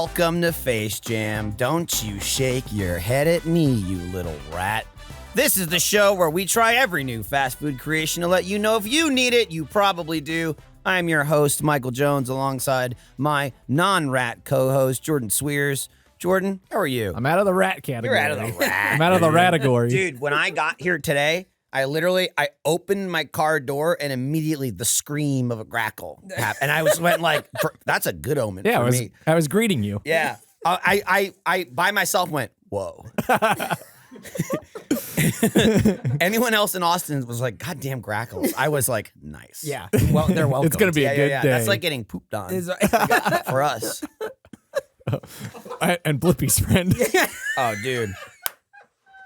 Welcome to Face Jam. Don't you shake your head at me, you little rat. This is the show where we try every new fast food creation to let you know if you need it, you probably do. I'm your host, Michael Jones, alongside my non-rat co-host, Jordan Cwierz. Jordan, how are you? I'm out of the rat category. You're out of the rat. I'm out of the ratagory. Dude, when I got here today, I opened my car door and immediately the scream of a grackle happened. And I went like, that's a good omen for me. I was greeting you. Yeah. I by myself went, whoa. Anyone else in Austin was like, goddamn grackles. I was like, nice. Yeah. Well, they're welcome. It's going to be a good day. That's like getting pooped on for us. And Blippi's friend. Oh, dude.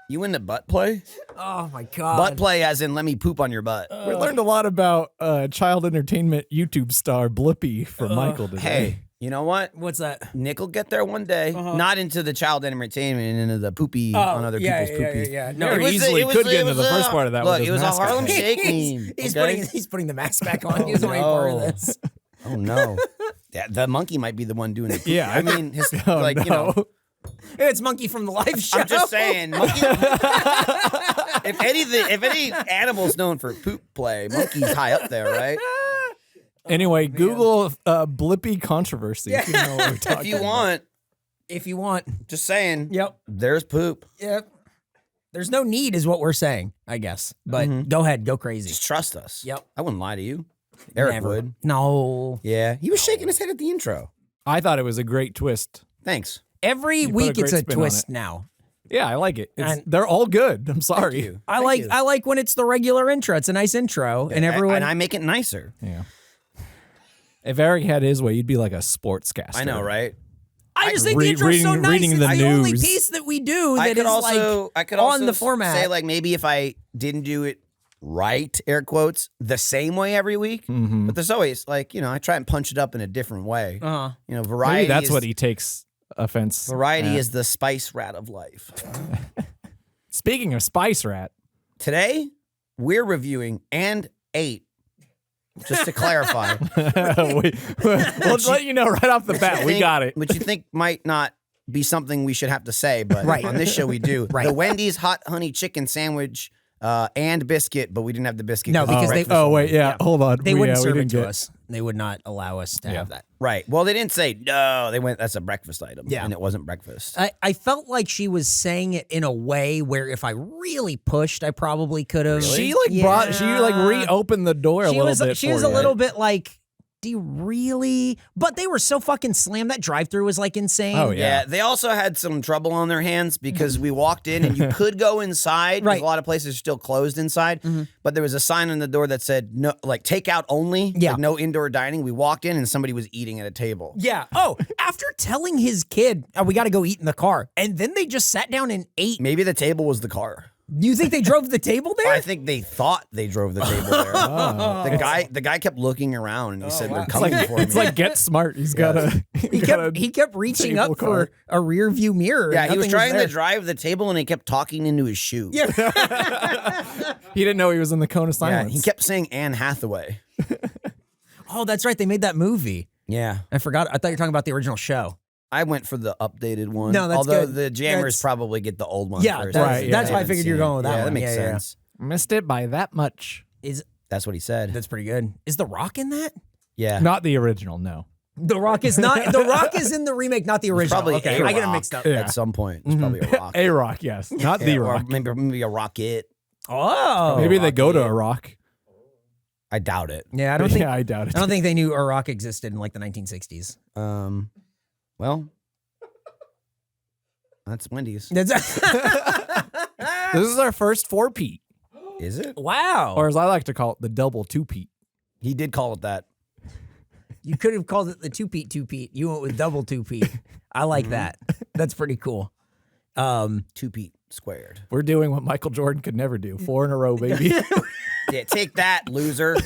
You into butt play? Oh, my God. Butt play as in let me poop on your butt. We learned a lot about child entertainment YouTube star Blippy from Michael today. Hey, you know what? What's that? Nick will get there one day. Not into the child entertainment, into the poopy on other people's poopy. Yeah. No, he easily could get into the first part of that. Look, with it was his a mask Harlem on. Shake meme. He's putting the mask back on. He's only part of this. Oh, no. The monkey might be the one doing it. Yeah. I mean, you know. It's Monkey from the live show. I'm just saying, monkey. if any animal's known for poop play, monkey's high up there, right? Anyway, Google Blippy controversy. If you know what we're talking If you want. Just saying. Yep. There's poop. Yep. There's no need is what we're saying, I guess. But go ahead. Go crazy. Just trust us. Yep. I wouldn't lie to you. Eric Never. would. No. Yeah. He was shaking his head at the intro. I thought it was a great twist. Thanks. Every You put week a great it's a spin on twist it. now. Yeah, I like it. And- They're all good. I'm sorry. Thank you. I Thank like you. when it's the regular intro. It's a nice intro, and everyone. And I make it nicer. Yeah. If Eric had his way, you'd be like a sportscaster. I know, right? I just think the Read- intro's so reading- nice. reading It's the the only news. piece that we do I that could is also on the format. say like maybe if I didn't do it right, air quotes, the same way every week. Mm-hmm. But there's always like, I try and punch it up in a different way. Variety. Maybe that's is, what he takes offense. Variety at. is the spice rat of life. Speaking of Spice Rat, Today, we're reviewing and ate. Just to clarify. we'll let you know right off the bat. We got it. Which you think might not be something we should have to say, but Right. on this show we do. Right. The Wendy's hot honey chicken sandwich and biscuit, but we didn't have the biscuit. No, because they- Oh wait, yeah. Hold on. They wouldn't we serve it didn't to get- us. They would not allow us to have that. Right. Well, they didn't say no. They went, that's a breakfast item. Yeah. And it wasn't breakfast. I felt like she was saying it in a way where if I really pushed, I probably could have. She reopened the door a little bit. She was a little bit like, do you really? But they were so fucking slammed. That drive-through was like insane. Oh, Yeah. They also had some trouble on their hands because we walked in and you could go inside. Right. A lot of places are still closed inside. But there was a sign on the door that said no, like takeout only. Yeah. Like, no indoor dining. We walked in and somebody was eating at a table. Yeah. Oh, after telling his kid, we got to go eat in the car, and then they just sat down and ate. Maybe the table was the car. Do you think they drove the table there? I think they thought they drove the table there. The guy kept looking around and he said they're coming for me. It's like Get Smart. He's got a. He kept reaching table up car. for a rear view mirror. yeah, and he was nothing trying to there. drive the table and he kept talking into his shoe. Yeah. He didn't know he was in the cone of Yeah, silence. he kept saying Anne Hathaway. Oh, that's right. They made that movie. Yeah. I forgot. I thought you were talking about the original show. I went for the updated one. No, that's Although good. the jammers That's- probably get the old one Yeah, first. that's- Right, that's yeah. why I figured you were going with that Yeah, one. that makes Yeah, yeah. sense. Missed it by that much. That's what he said. That's pretty good. Is The Rock in that? Yeah. Not the original. No. The Rock is not. The Rock is in the remake, not the It's original. probably Okay, a I get it rock mixed up. Yeah. at some point. It's probably a rock. A Rock, yes, not Yeah, the or Rock. maybe a rocket. Oh, Maybe they go to Rocket. a rock. I doubt it. yeah. I don't think. Yeah, I doubt it. I don't think they knew a rock existed in like the 1960s. Well, that's Wendy's. That's This is our first 4-peat, Is it? wow. or as I like to call it, the double 2-peat. He did call it that. You could have called it the two-peat. You went with double two-peat. I like that. That's pretty cool. 2 Pete squared. We're doing what Michael Jordan could never do. 4 in a row, baby. Yeah, take that, loser.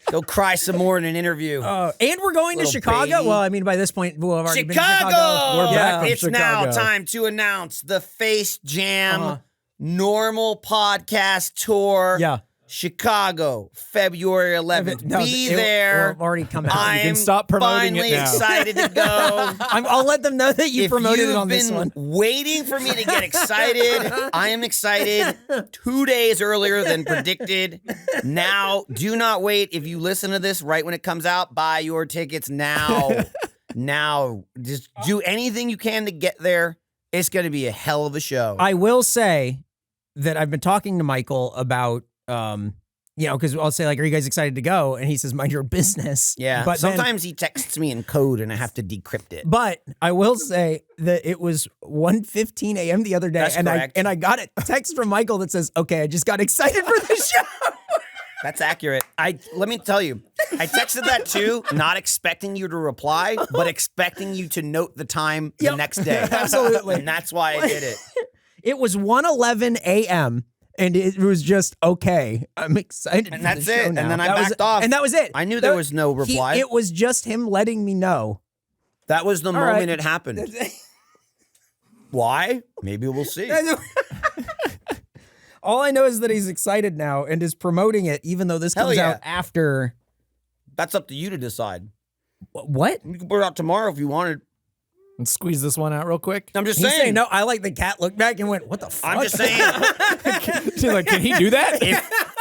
Go cry some more in an interview. And we're going to Little Chicago. baby. Well, I mean, by this point, we'll have already been to Chicago! Chicago. We're back from It's now Chicago. time to announce the Face Jam normal podcast tour. Yeah. Chicago, February 11th. Be there. It'll already come out. I'm You can stop promoting finally it now. excited to go. I'll let them know that you promoted it on this one. If you've been waiting for me to get excited, I am excited 2 days earlier than predicted. Now, do not wait. If you listen to this right when it comes out, buy your tickets now. Now, just do anything you can to get there. It's going to be a hell of a show. I will say that I've been talking to Michael about, because I'll say, like, are you guys excited to go? And he says, mind your business. Yeah. But sometimes he texts me in code and I have to decrypt it. But I will say that it was 1:15 a.m. the other day. That's correct. I got a text from Michael that says, okay, I just got excited for the show. That's accurate. Let me tell you, I texted that too, not expecting you to reply, but expecting you to note the time the next day. Absolutely. And that's why I did it. It was 1:11 a.m. and it was just, okay, I'm excited And for that's the show it. now. And then I That was- backed off. And that was it. I knew there was no reply. It was just him letting me know. That was the moment right. it happened. Why? Maybe we'll see. All I know is that he's excited now and is promoting it, even though this Hell comes yeah. out after. That's up to you to decide. What? You can put it out tomorrow if you wanted. And squeeze this one out real quick. I'm just He's saying. saying no. I like the cat looked back and went, "What the fuck?" I'm just saying. She's like, can he do that?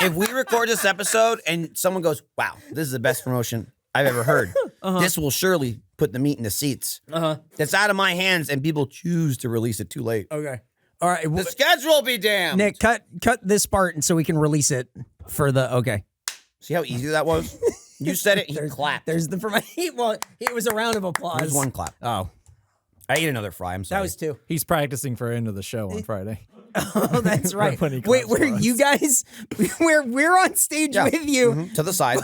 if we record this episode and someone goes, wow, this is the best promotion I've ever heard, this will surely put the meat in the seats. It's out of my hands and people choose to release it too late. Okay. All right. The schedule be damned. Nick, cut this part and so we can release it for the. Okay. See how easy that was? You said it, he clapped. There's the well. It was a round of applause. There's one clap. Oh, I ate another fry. I'm sorry. that was two. He's practicing for end of the show on Friday. Oh, that's right. When he Wait, claps where for us. you guys? We're on stage Yeah. with you. To the side.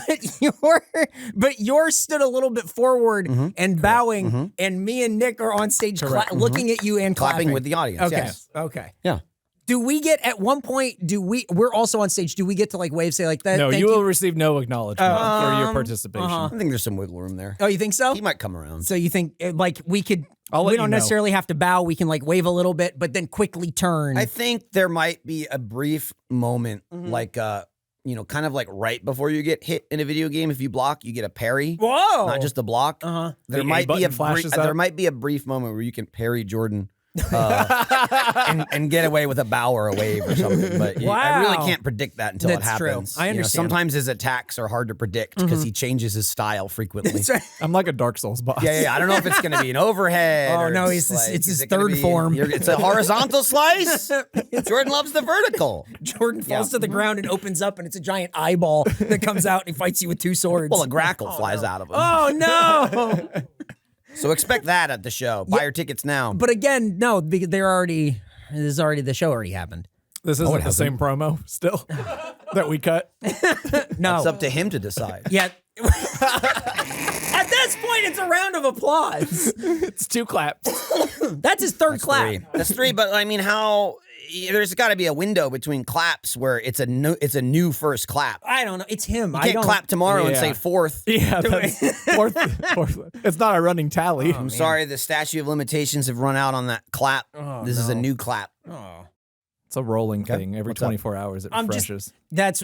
But yours stood a little bit forward and bowing, and me and Nick are on stage looking at you and Clapping with the audience. Okay. Yes. Okay. Yeah. Do we get at one point? We're also on stage. Do we get to like wave, say like that? No, thank you will receive no acknowledgement for your participation. I think there's some wiggle room there. Oh, you think so? He might come around. So you think like we could? I'll let We you don't know. necessarily have to bow. We can like wave a little bit, but then quickly turn. I think there might be a brief moment, like, kind of like right before you get hit in a video game. If you block, you get a parry. Whoa! Not just a block. Uh-huh. There The A might be button flashes up. there might be a brief moment where you can parry Jordan and get away with a bow or a wave or something. But I really Wow. can't predict that until That's it true. happens. I understand. Sometimes his attacks are hard to predict because he changes his style frequently. That's right. I'm like a Dark Souls boss. Yeah. I don't know if it's going to be an overhead. Oh, or no, just it's his is it gonna third be- form. It's a horizontal slice. Jordan loves the vertical. Jordan falls to the ground and opens up, and it's a giant eyeball that comes out and he fights you with two swords. Well, a grackle flies out of him. Oh no! So expect that at the show. Buy your tickets now. But again, no, because the show already happened. This isn't the same promo still that we cut. No, It's up to him to decide. yeah. At this point, it's a round of applause. It's two claps. That's his third clap. Three. That's three, but I mean, how? There's got to be a window between claps where it's a new first clap. I don't know. It's him. You I can't don't clap tomorrow and Yeah. say fourth. Yeah, that's fourth. It's not a running tally. I'm sorry, the statute of limitations have run out on that clap. This is a new clap. It's a rolling thing. Every What's up? 24 hours it I'm just- refreshes.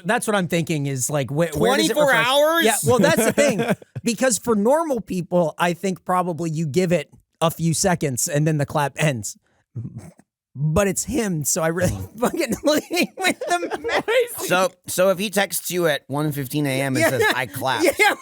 That's what I'm thinking is like where does it 24 refresh? hours? Yeah, well that's the thing because for normal people I think probably you give it a few seconds and then the clap ends. But it's him, so I really fucking looking with the So if he texts you at 1:15 a.m. and says I clapped, yeah,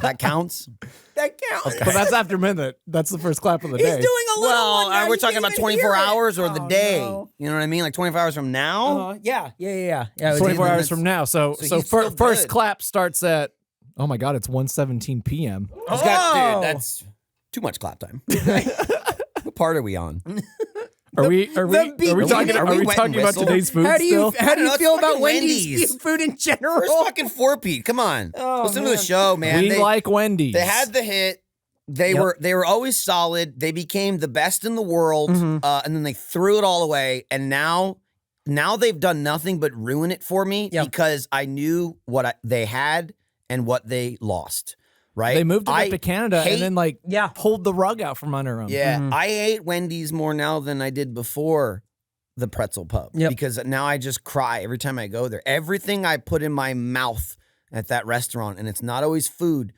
that counts. that counts. But that's after midnight. That's the first clap of the He's day. doing a little Well, one now. we're You talking can't about even 24 hear it. hours or the Oh, day. no. You know what I mean? Like 24 hours from now. Yeah. it was 24 then hours that's- from now. So he's still first good. clap starts at, oh my God, it's 1:17 p.m. He's got, Oh. dude, that's too much clap time. What part are we on? Are we beginning. talking Are we wet talking and about whistle? today's food How do you still? how do know, you it's feel about fucking Wendy's Wendy's. food in general? Where's fucking 4-Pete? Come on. Listen to the man. show, man. We like Wendy's. They had the hit. They were always solid. They became the best in the world, and then they threw it all away. And now they've done nothing but ruin it for me because I knew what they had and what they lost. Right? They moved it up to Canada and then pulled the rug out from under them. Yeah, I hate Wendy's more now than I did before the Pretzel Pub Yep. because now I just cry every time I go there. Everything I put in my mouth at that restaurant, and it's not always food,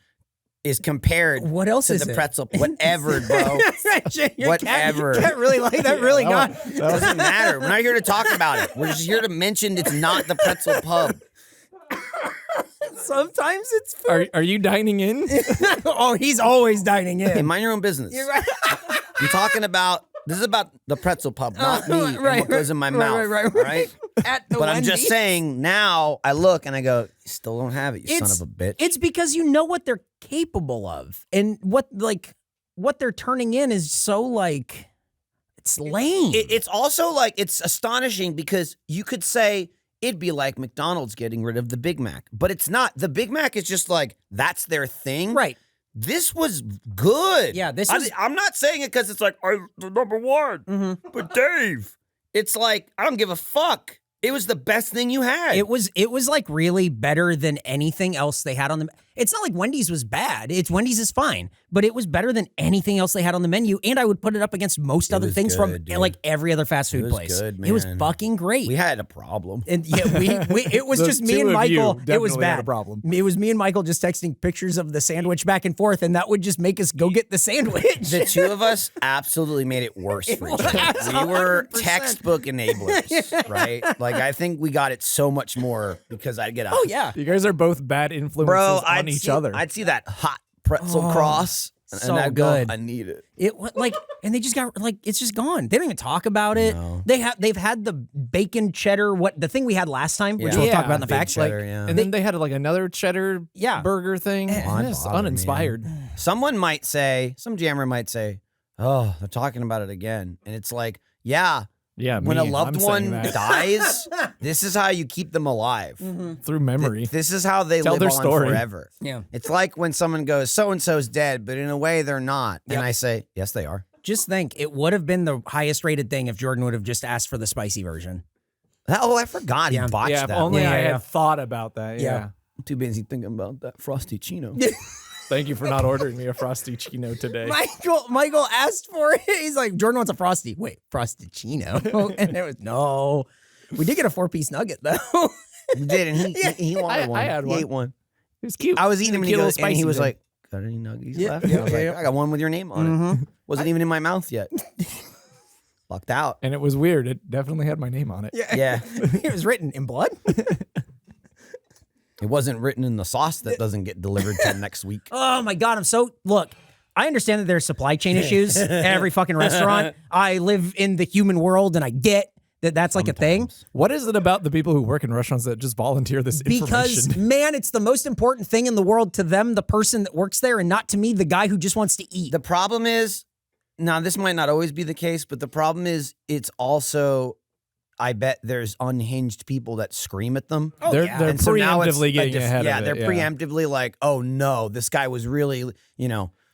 is compared What else to is the it? pretzel. Whatever, bro. Whatever. Cat really like that. Really got. Doesn't matter. We're not here to talk about it. We're just here to mention it's not the Pretzel Pub. Sometimes it's food. Are you dining in? Oh, he's always dining Hey, in. mind your own business. You're right. You're talking about, this is about the Pretzel Pub, not me and what goes in my mouth. Right. All right? At the But I'm just Wendy's. saying, now I look and I go, you still don't have it, you son of a bitch. It's because you know what they're capable of, and what they're turning in is so like it's lame. It's also like, it's astonishing because you could say it'd be like McDonald's getting rid of the Big Mac, but it's not. The Big Mac is just like, that's their thing. Right. This was good. Yeah, this is. I'm not saying it because it's like, I'm the number one. But Dave, it's like, I don't give a fuck. It was the best thing you had. It was like really better than anything else they had on the. It's not like Wendy's was bad. Wendy's is fine, but it was better than anything else they had on the menu, and I would put it up against most other was things good, from dude. like every other fast food was place. good, It was man. fucking great. We had a problem. And yeah, it was The just me two and of you Michael. It was definitely had bad. a problem. It was me and Michael just texting pictures of the sandwich back and forth, and that would just make us go get the sandwich. The two of us absolutely made it worse for each other. We were 100%. textbook enablers, right? Like, I think we got it so much more because I'd get a Oh yeah, You guys are both bad influences bro, on I'd each see, other. I'd see that hot pretzel cross, so and I'd good. go, I need it. And they just got like it's just gone. They don't even talk about it. No. They've had the bacon cheddar, the thing we had last time, which Yeah. we'll talk Yeah, about in the big facts. cheddar, Like yeah. and then they had like another cheddar Yeah. burger thing. Why'd It's bother me, uninspired. Someone might say, some jammer might say, oh, they're talking about it again. And it's like, yeah, Yeah, when a me, loved I'm one saying that. dies, this is how you keep them alive. through memory. This is how they Tell live their on story. forever. Yeah. It's like when someone goes, so-and-so's dead, but in a way they're not. Yep. And I say, yes, they are. Just think, it would have been the highest rated thing if Jordan would have just asked for the spicy version. Oh, I forgot Yeah. he botched Yeah, if that. only Yeah, I yeah. had thought about that. Yeah. Yeah. I'm too busy thinking about that Frosty Chino. Thank you for not ordering me a Frosty Chino today. Michael asked for it. He's like, Jordan wants a Frosty. Wait, Frosty-chino? And there was no. We did get a 4-piece nugget though. You did, and he wanted one. I had He one. ate one. It was cute. I was eating him, and he, Cute little goes, and he spicy was thing. like, got any nuggies Yeah, left? And I was yeah, like, yeah. I got one with your name on it. Wasn't even in my mouth yet. Locked out. And it was weird. It definitely had my name on it. Yeah. It was written in blood. It wasn't written in the sauce that doesn't get delivered till next week. Oh my God, look, I understand that there's supply chain issues at every fucking restaurant. I live in the human world and I get that that's like a thing. What is it about the people who work in restaurants that just volunteer this Because, information? man, it's the most important thing in the world to them, the person that works there, and not to me, the guy who just wants to eat. The problem is, now this might not always be the case, but the problem is it's also, I bet there's unhinged people that scream at them. Oh, they're yeah. they're And so now it's preemptively a getting ahead yeah, of it. they're preemptively like, oh no, this guy was really,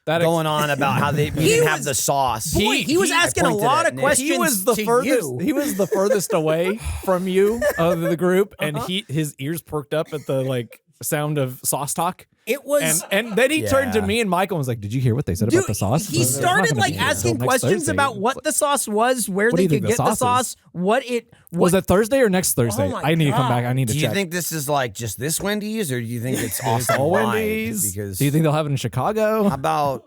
That going on about how they didn't have the sauce. Boy, he was asking a pointed lot at of Nick. questions. He was the to furthest. you. He was the furthest away from you of the group, and his ears perked up at the sound of sauce talk. It was. And then he turned to Yeah. me and Michael and was like, "Did you hear what they said Dude, about the sauce?" he It's not started gonna like be here asking until next questions Thursday. about what the sauce was, where What do they you could think get the the sauce sauce, what it Was it Thursday or next Thursday? my I need to come God. back. I need to Do check. you think this is like just this Wendy's, or do you think it's It's awesome all wide? Wendy's? Because Do you think they'll have it in Chicago? how about?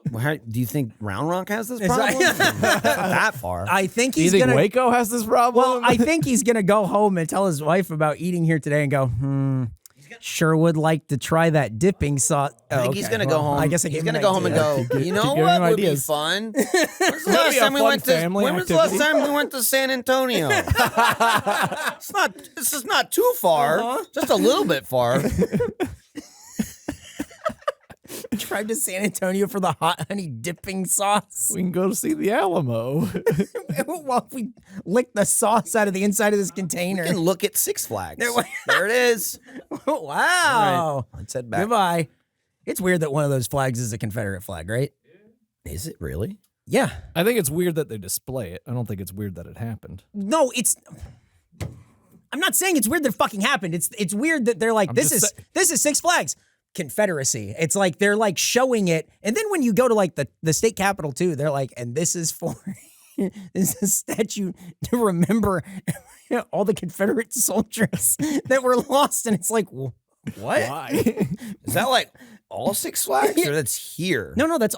Do you think Round Rock has this Is problem? that- Not that far. I think Do you he's think gonna. Waco has this problem? Well, I think he's gonna go home and tell his wife about eating here today and go, sure would like to try that dipping sauce. I think he's gonna go home. I guess he's gonna go home and go. You know giving what him would be ideas. fun? When's the be last a time we fun went to? family When was the last activity. time we went to San Antonio? It's not. This is not too far. Just a little bit far. Drive to San Antonio for the hot honey dipping sauce. we can go to see the Alamo. While we lick the sauce out of the inside of this container. You can look at Six Flags. There we- There it is. Wow. Let's head back. Goodbye. It's weird that one of those flags is a Confederate flag, right? Is it really? Yeah. I think it's weird that they display it. I don't think it's weird that it happened. No, it's. I'm not saying it's weird that it fucking happened. It's weird that they're like, this just is Six Flags Confederacy. It's like they're like showing it, and then when you go to like the state capitol too, they're like, and this is for is a statue to remember all the Confederate soldiers that were lost. And it's like, what? Why? Is that like all Six Flags or that's here? No, that's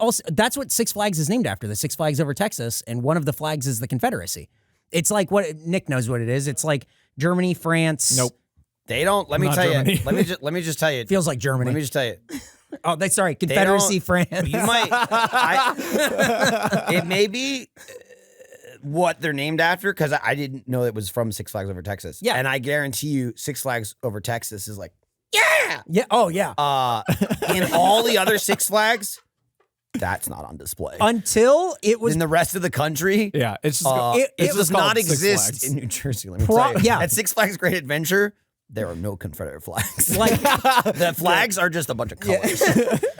what Six Flags is named after. The Six Flags over Texas, and one of the flags is the Confederacy. It's like what Nick knows what it is. It's like Germany, France. Nope. They don't. Let me Not tell Germany. you. Let me just tell you. It feels like Germany. Let me just tell you. Oh, sorry, Confederacy, France. You might. It may be what they're named after because I didn't know it was from Six Flags Over Texas. Yeah. And I guarantee you, Six Flags Over Texas is like, Yeah. Oh, yeah. in all the other Six Flags, that's not on display. Until it was In the rest of the country, Yeah, it's just it it's does just called not Six exist Flags. in New Jersey. Let me Pro- tell you. yeah. At Six Flags Great Adventure, there are no Confederate flags. like The flags are just a bunch of colors.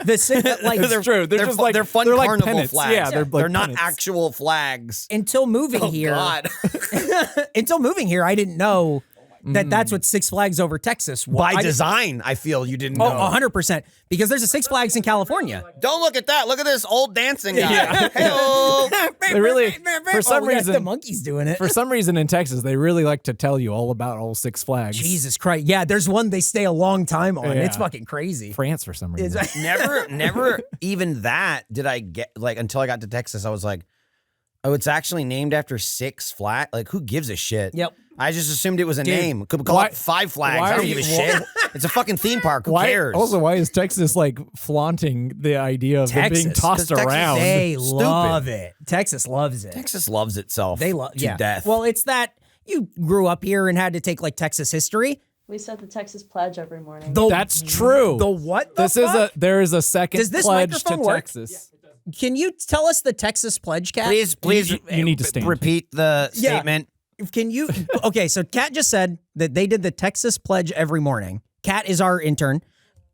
It's true. They're just like they're fun they're like carnival pennants. flags. Yeah, they're like not pennants. actual flags. until moving Oh here. God! Until moving here, I didn't know that that's what Six Flags Over Texas was. By I- design, I feel you didn't Oh, know. 100%. Because there's a Six Flags in California. Don't look at that. Look at this old dancing guy. Yeah. Hey-o. They really, for some we got reason, the monkeys doing it. for some reason in Texas, they really like to tell you all about all Six Flags. Jesus Christ. Yeah, there's one they stay a long time on. Yeah. It's fucking crazy. France for some reason. Never even that did I get like until I got to Texas. I was like, oh, it's actually named after Six Flags. Like, who gives a shit? Yep. I just assumed it was a Dude, name. Could call why- it Five Flags. why I are don't give a you- shit. It's a fucking theme park. Who Why? cares? Also, why is Texas like flaunting the idea of them being Texas, tossed 'cause Texas- around? They Stupid. love it. Texas loves it. Texas loves itself. They love to death. Well, it's that you grew up here and had to take like Texas history. We said the Texas Pledge every morning. That's true. The what? The This is fuck? there is a second Does this pledge to microphone work? Texas. Can you tell us the Texas pledge, Kat? please, You need to stand. Repeat the Yeah. statement. Can you? Okay, so Kat just said that they did the Texas pledge every morning. Kat is our intern.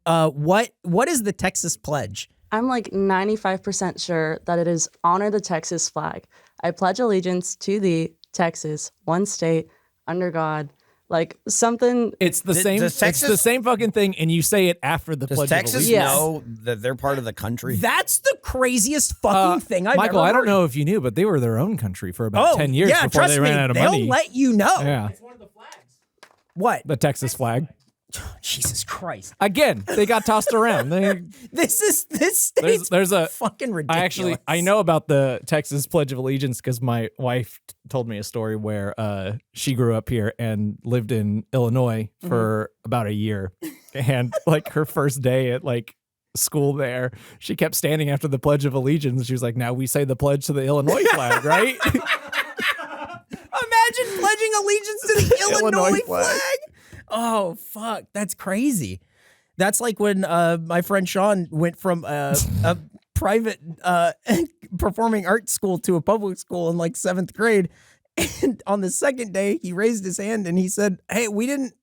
What is the Texas pledge? I'm like 95% sure that it is honor the Texas flag. I pledge allegiance to thee, Texas, one state, under God. Like something. It's the same. does It's Texas- the same fucking thing, and you say it after the Does pledge Texas of allegiance. Yes. know that they're part of the country? That's the craziest fucking thing I've Michael, ever I don't heard. know if you knew, but they were their own country for about 10 years yeah, before trust they ran me, out of they'll money. let you know. Yeah, What? the Texas flag. Jesus Christ. Again, they got tossed around. This state's There's a fucking ridiculous. I know about the Texas Pledge of Allegiance because my wife told me a story where she grew up here and lived in Illinois for about a year, and like her first day at like school there, she kept standing after the Pledge of Allegiance. She was like, "Now we say the pledge to the Illinois flag, right?" Imagine pledging allegiance to the Illinois flag. Oh, fuck. That's crazy. That's like when my friend Sean went from a private performing arts school to a public school in like 7th grade. And on the second day, he raised his hand and he said, "Hey, we didn't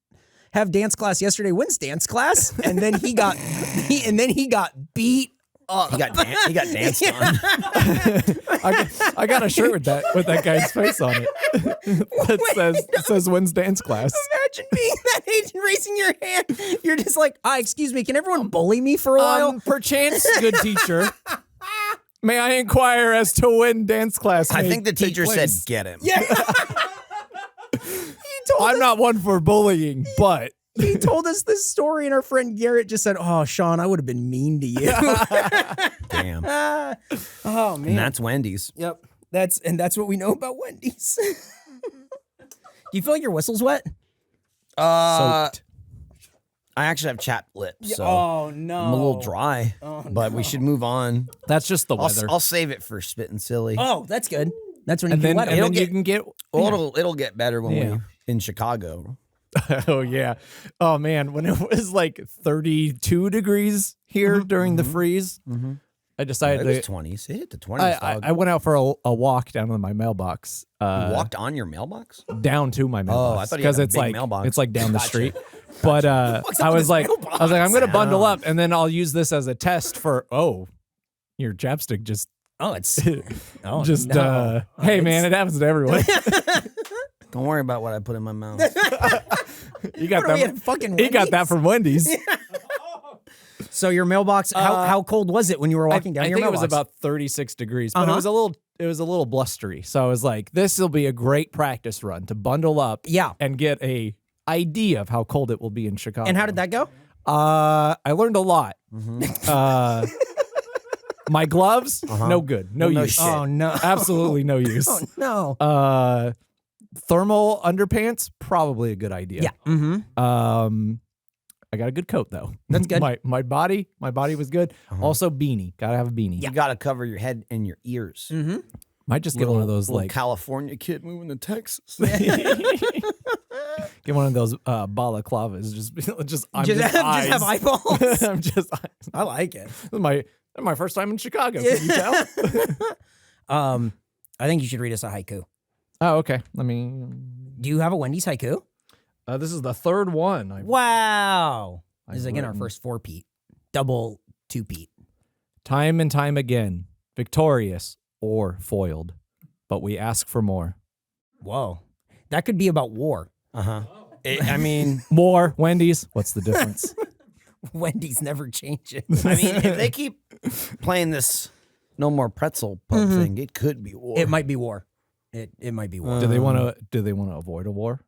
have dance class yesterday. When's dance class?" And then he got beat up. He got danced on. I got a shirt with that guy's face on it. It says when's dance class. Imagine being that age and raising your hand. You're just like, excuse me, can everyone bully me for a while? Perchance, good teacher. May I inquire as to when dance class I may think the take teacher said, place? "Get him." Yeah. I'm not one for bullying, but He told us this story, and our friend Garrett just said, "Oh, Sean, I would have been mean to you." Damn. Oh man. And that's Wendy's. Yep. That's what we know about Wendy's. Do you feel like your whistle's wet? soaked. I actually have chapped lips, so Oh no. I'm a little dry. But we should move on. That's just the weather. I'll save it for spitting silly. Oh, that's good. That's when you and can then, wet and 'em. then you get- can get. Well, it'll get better when Yeah. we in Chicago. Oh yeah. Oh man, when it was like 32 degrees here during the freeze, I decided It was to. 20s. It hit the 20s. I dog. went out for a walk down to my mailbox. You walked on your mailbox? Down to my mailbox. I thought you had a it's big like mailbox. it's like down the Gotcha. street. But I with was this like, mailbox? I'm gonna bundle up, and then I'll use this as a test for. Oh, your chapstick just Oh, it's oh, just. no. Hey man, it happens to everyone. Don't worry about what I put in my mouth. You got What are we that. at, fucking He got that Wendy's? from Wendy's. So your mailbox, how cold was it when you were walking down I your think mailbox? it was about 36 degrees, but it Uh-huh. was a little little blustery. So I was like, this will be a great practice run to bundle up Yeah. and get a idea of how cold it will be in Chicago. And how did that go? I learned a lot. My gloves, no good. No no use. shit. Oh, no. Absolutely no use. Oh, no. Thermal underpants, probably a good idea. Yeah. Mm-hmm. I got a good coat though. That's good. My body was good. Also beanie. Gotta have a beanie. You got to cover your head and your ears. Mm-hmm. Might just get one of those little like California kid moving to Texas. get one of those balaclavas. Just I'm Just just have eyes. eyeballs. I'm just eyes. I like it. This is my first time in Chicago. Can you tell? I think you should read us a haiku. Oh, okay. Let me. Do you have a Wendys haiku? This is the third one. Wow. This is I've again our written. first 4-peat. Double 2-peat. Time and time again, victorious or foiled, but we ask for more. Whoa. That could be about war. I mean, More, Wendy's. What's the difference? Wendy's never changes. if they keep playing this no more Pretzel Pub thing, it could be war. It might be war. It might be war. Do they want to avoid a war?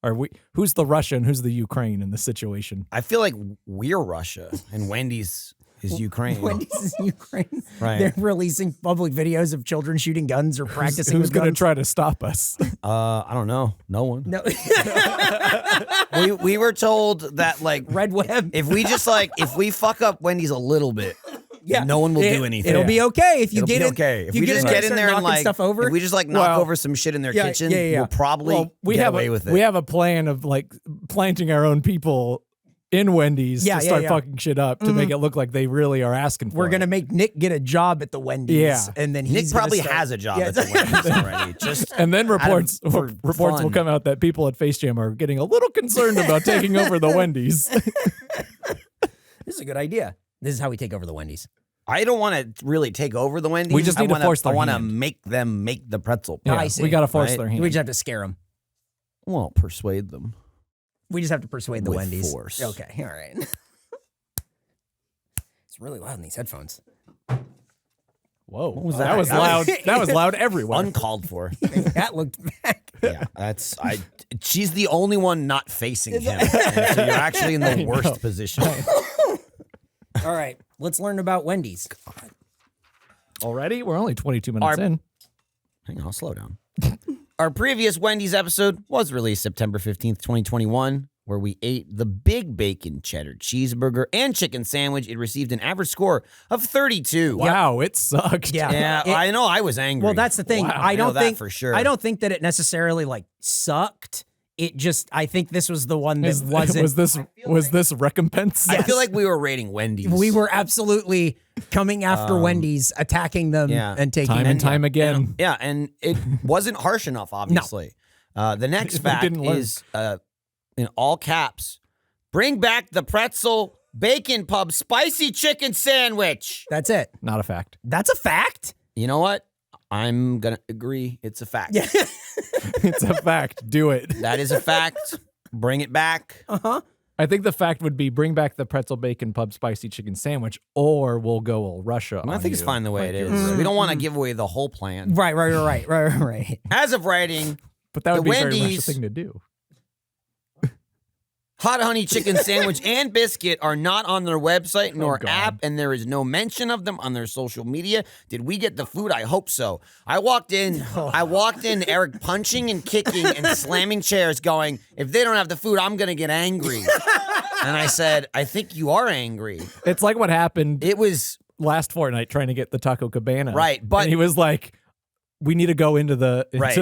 Are we? Who's the Russia and who's the Ukraine in this situation? I feel like we're Russia and Wendy's is Ukraine. Wendy's is Ukraine. Right. They're releasing public videos of children shooting guns or practicing Who's with going to guns. try to stop us? I don't know. No one. No. We were told that like Red Web. if we fuck up Wendy's a little bit, Yeah. no one will do anything. It'll be okay if you It'll get be in. okay. If you we just in get in start there and knocking like stuff over. if we just like knock Well, over some shit in their yeah, kitchen, yeah. we'll probably we get have away with it. We have a plan of like planting our own people in Wendy's Yeah, to yeah, start yeah. fucking shit up to make it look like they really are asking for We're it. gonna make Nick get a job at the Wendy's. Yeah. And then Nick he's gonna probably start- has a job Yeah. at the Wendy's already. Just And then reports for reports will fun. come out that people at Face Jam are getting a little concerned about taking over the Wendy's. This is a good idea. This is how we take over the Wendy's. I don't want to really take over the Wendy's. We just need to force their I want to hand. make them make the pretzel. Yeah, pub. I see. We got to force Right? their hand. We just have to scare them. Well, persuade them. We just have to persuade the With Wendy's. force. Okay, all right. It's really loud in these headphones. Whoa, was that was that? loud. That was loud everywhere. Uncalled for. That looked back. Yeah, she's the only one not facing him. And so you're actually in the worst position. All right, let's learn about Wendy's. Already? We're only 22 minutes in. Hang on, I'll slow down. Our previous Wendy's episode was released September 15th, 2021, where we ate the Big Bacon Cheddar Cheeseburger and Chicken Sandwich. It received an average score of 32. Wow, it sucked. Yeah. Yeah, I know I was angry. Well, that's the thing. Wow, I I know don't that think for sure. I don't think that it necessarily like sucked. It just I think this was the one that Is- wasn't. was this recompense? I feel like we were rating Wendy's. We were absolutely coming after Wendy's, attacking them, yeah. and taking time and time again. Yeah, and it wasn't harsh enough, obviously. The next We fact didn't learn. is, in all caps, bring back the Pretzel Bacon Pub Spicy Chicken Sandwich. That's it. Not a fact. That's a fact. You know what? I'm going to agree. It's a fact. Yeah. It's a fact. Do it. That is a fact. Bring it back. I think the fact would be bring back the Pretzel Bacon Pub Spicy Chicken Sandwich, or we'll go all Russia. I on think it's you. fine the way Like, it is. We don't want to give away the whole plan. Right. As of writing, But that would The be a very Russia Wendy's- thing to do. Hot Honey Chicken Sandwich and Biscuit are not on their website nor God. app, and there is no mention of them on their social media. Did we get the food? I hope so. I walked in, Eric punching and kicking and slamming chairs, going, if they don't have the food, I'm going to get angry. And I said, I think you are angry. It's like what happened It was, last fortnight trying to get the Taco Cabana. Right, but- and he was like, we need to go into the Right.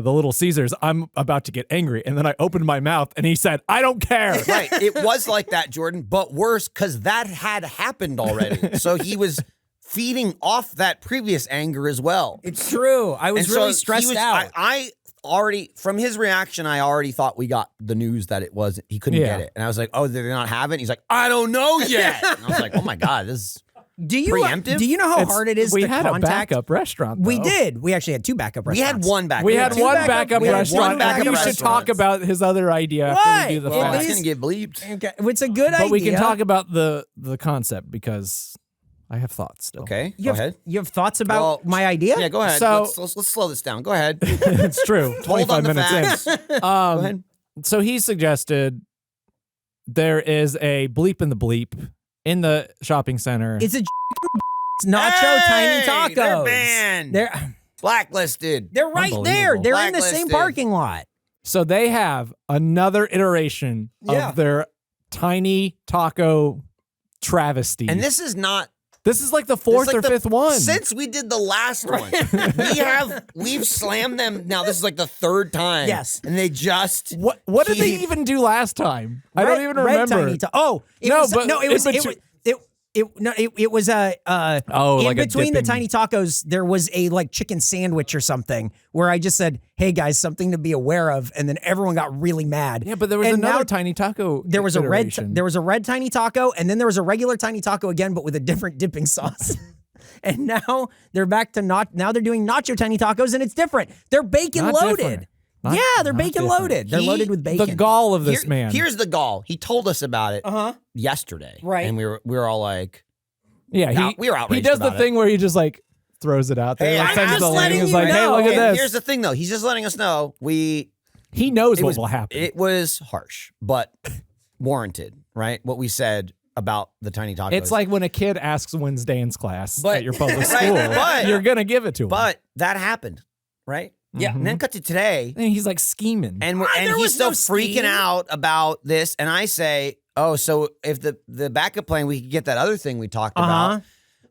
Little Caesars. I'm about to get angry. And then I opened my mouth and he said, I don't care. right. It was like that, Jordan, but worse because that had happened already. So he was feeding off that previous anger as well. It's true. I was And really so stressed he was, out. I already, from his reaction, I already thought we got the news that it was, he couldn't Yeah. get it. And I was like, oh, did they not have it? And he's like, I don't know yet. And I was like, oh my God, this is preemptive? Do you know how It's- hard it is we to had contact? a backup restaurant. We though. did. We actually had two backup we restaurants. had one back. We had two one backup- backup we had one restaurant. backup We should restaurant. talk about his other idea Right. after we do the Well, That's fact. going to get bleeped. Okay. It's a good idea. But we can talk about the concept because I have thoughts still. Okay, You go have, ahead. you have thoughts about Well, my idea? Yeah, go ahead. So- let's slow this down. Go ahead. It's true. Hold 25 on the minutes facts. in. Go ahead. So he suggested there is a bleep in the bleep in the shopping center. It's a nacho tiny Hey, tacos. they're banned. Blacklisted. They're right there. Unbelievable. They're in the same Blacklisted. parking lot. So they have another iteration Yeah. of their tiny taco travesty. And this is not This is like the this fourth is like or the- fifth one. Since we did the last one. We've slammed them. Now this is like the third time. Yes. And they just What did they keep- even do last time? I don't even Red remember. tiny oh, it No, was, but no, it in was between- it was a Oh, in like a between the dipping- tiny tacos there was a like chicken sandwich or something where I just said, "Hey guys, something to be aware of," and then everyone got really mad. Yeah, but there was And another now tiny taco. there was a red iteration. there was a red tiny taco, and then there was a regular tiny taco again, but with a different dipping sauce. And now they're back to now they're doing nacho tiny tacos, and it's different. They're bacon Not loaded. different. Not- Yeah, they're not bacon different. loaded. They're He- loaded with bacon. The gall of this man. Here's the gall. He told us about it yesterday. Right. And we were all like, Yeah, we were he outraged does the about it. thing where he just like throws it out there, Hey, like I'm sends just the link. letting Is you like, hey, know. look at And this. here's the thing though. He's just letting us know He knows it what was will happen. It was harsh, but warranted, right? What we said about the tiny tacos. It's like when a kid asks when's dance class But- at your public Right, school, but- you're gonna give it to him. but that happened, right? Yeah. And then cut to today, and he's like scheming. and there he's was still no freaking scheme. out about this. And I say, oh, so if the backup plan, we could get that other thing we talked about,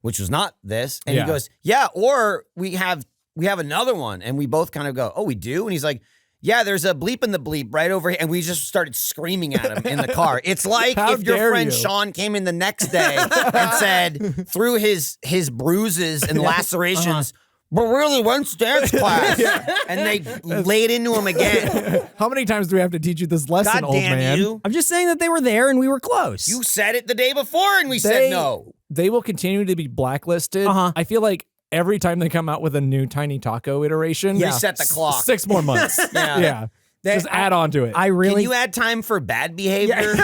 which was not this. And Yeah. he goes, yeah, or we have another one. And we both kind of go, oh, we do? And he's like, yeah, there's a bleep in the bleep right over here. And we just started screaming at him in the car. It's like How if your dare friend you. Sean came in the next day and said, through his bruises and lacerations, but really when's dance class? And they laid into him again. How many times do we have to teach you this lesson, God old damn man? you. I'm just saying that they were there and we were close. You said it the day before and we said no. They will continue to be blacklisted. I feel like every time they come out with a new tiny taco iteration, Reset the clock. 6 more months. Yeah. Just add on to it. I Can really you add time for bad behavior?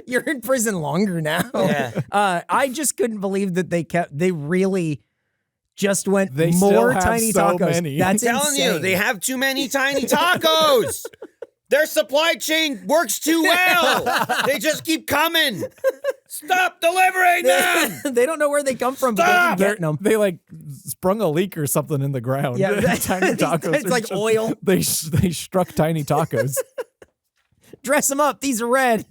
you're in prison longer now. Yeah. I just couldn't believe that they really just went They still more have tiny so tacos. many. That's I'm telling insane. you, they have too many tiny tacos. Their supply chain works too well. They just keep coming. Stop delivering them. They don't know where they come from, but Stop! they're getting them. They like sprung a leak or something in the ground. Yeah, tiny tacos. it's are like just- oil. They struck tiny tacos. Dress them up. These are red.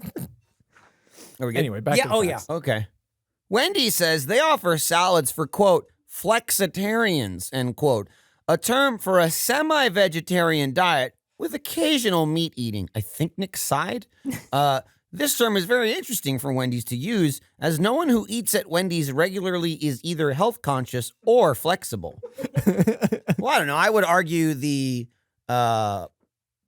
Are we good? Anyway, back Yeah, to the oh, facts. Okay. Wendy says they offer salads for, quote, flexitarians, end quote, a term for a semi-vegetarian diet with occasional meat eating. I think Nick's side. This term is very interesting for Wendy's to use, as no one who eats at Wendy's regularly is either health conscious or flexible. Well, I don't know. I would argue the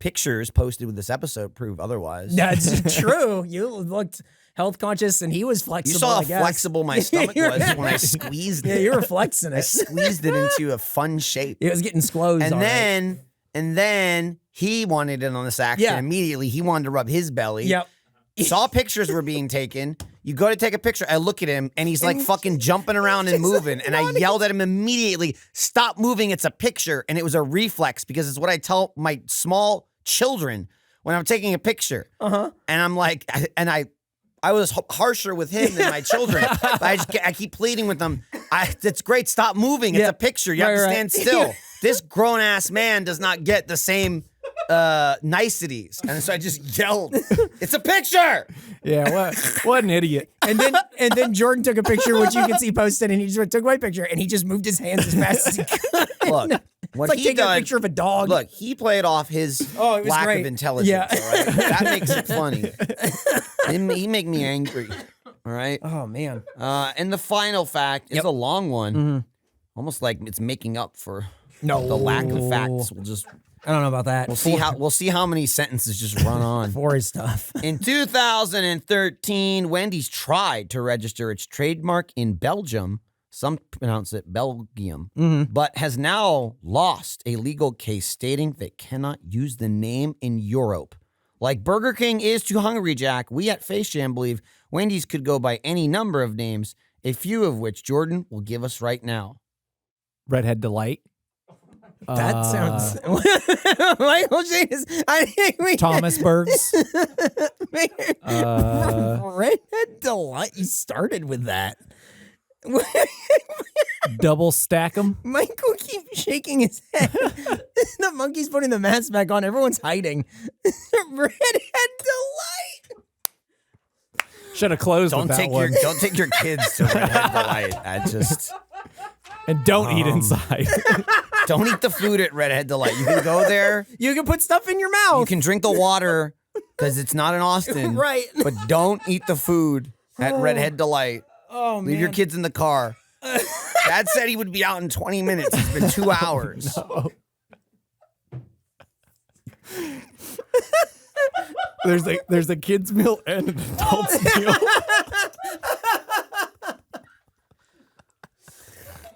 pictures posted with this episode prove otherwise. That's true. You looked health conscious, and he was flexible. You saw I how guess. flexible my stomach was when I squeezed Yeah, it. you were flexing I it. squeezed it into a fun shape. It was getting squoze. And all right. then he wanted in on this action. Yeah. Immediately, he wanted to rub his belly. Yep. Saw pictures were being taken. You go to take a picture. I look at him, and he's like fucking jumping around and moving. And I yelled at him immediately, "Stop moving! It's a picture." And it was a reflex because it's what I tell my small children when I'm taking a picture. And I'm like, I was harsher with him than my children. But I keep pleading with them. It's great. Stop moving. It's Yeah. a picture. You have to stand still. This grown ass man does not get the same niceties. And so I just yelled, "It's a picture." Yeah, what an idiot. And then Jordan took a picture, which you can see posted, and he just took my picture, and he just moved his hands as fast as he could. Look, It's what like he taking a done. picture of a dog. Look, he played off his it was lack great. of intelligence. Yeah. All right? That makes it funny. He make me angry. All right. Oh man. And the final fact is a long one, almost like it's making up for the lack of facts. We'll just I don't know about that. we'll see how many sentences just run on. For his stuff. In 2013, Wendy's tried to register its trademark in Belgium. Some pronounce it Belgium, but has now lost a legal case stating they cannot use the name in Europe. Like Burger King is to Hungry Jack, we at Face Jam believe Wendy's could go by any number of names, a few of which Jordan will give us right now. Redhead Delight. That sounds. Michael Shane is. I think we. Thomasburg's. Redhead Delight. You started with that. Double stack 'em. Michael keeps shaking his head. The monkey's putting the mask back on. Everyone's hiding. Redhead Delight. Should have closed with that one. Don't take your kids to Redhead Delight. And don't eat inside. Don't eat the food at Redhead Delight. You can go there. You can put stuff in your mouth. You can drink the water because it's not in Austin. Right. But don't eat the food at Redhead Delight. Oh, man. Leave your kids in the car. Dad said he would be out in 20 minutes. It's been 2 hours. No. There's a kid's meal and an adult's meal.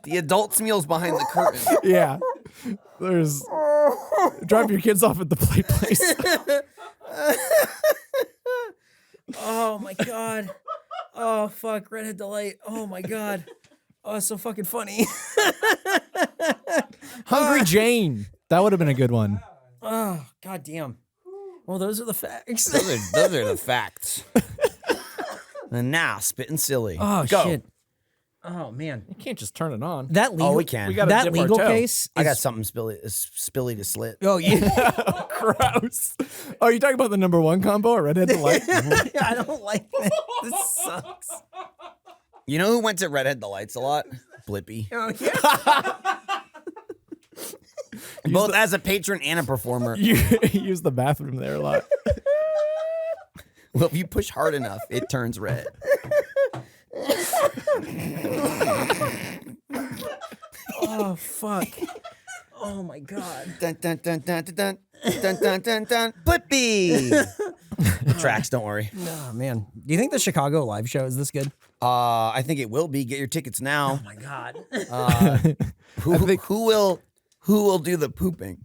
The adult's meal's behind the curtain. Yeah. There's drop your kids off at the play place. Oh my god. Oh fuck, Redhead Delight. Oh my god. Oh, it's so fucking funny. Hungry Jane. That would have been a good one. Oh, god damn. Well, those are the facts. Those are the facts. And now, spitting silly. Oh Go. shit. Oh man. You can't just turn it on. That legal, we can. We gotta that dip our legal toe. case. I got is- something spilly to slit. Oh yeah. Gross. Oh, you talking about the #1 combo or Redhead Delight? I don't like this. This sucks. You know who went to Redhead Delights a lot? Blippy. Oh yeah. Both as a patron and a performer. You use the bathroom there a lot. Well, if you push hard enough, it turns red. Oh fuck. Oh my god. Dun dun dun dun dun dun dun dun dun dun. Blippy. The tracks, don't worry. Oh man. Do you think the Chicago live show is this good? I think it will be. Get your tickets now. Oh my god. Who will do the pooping?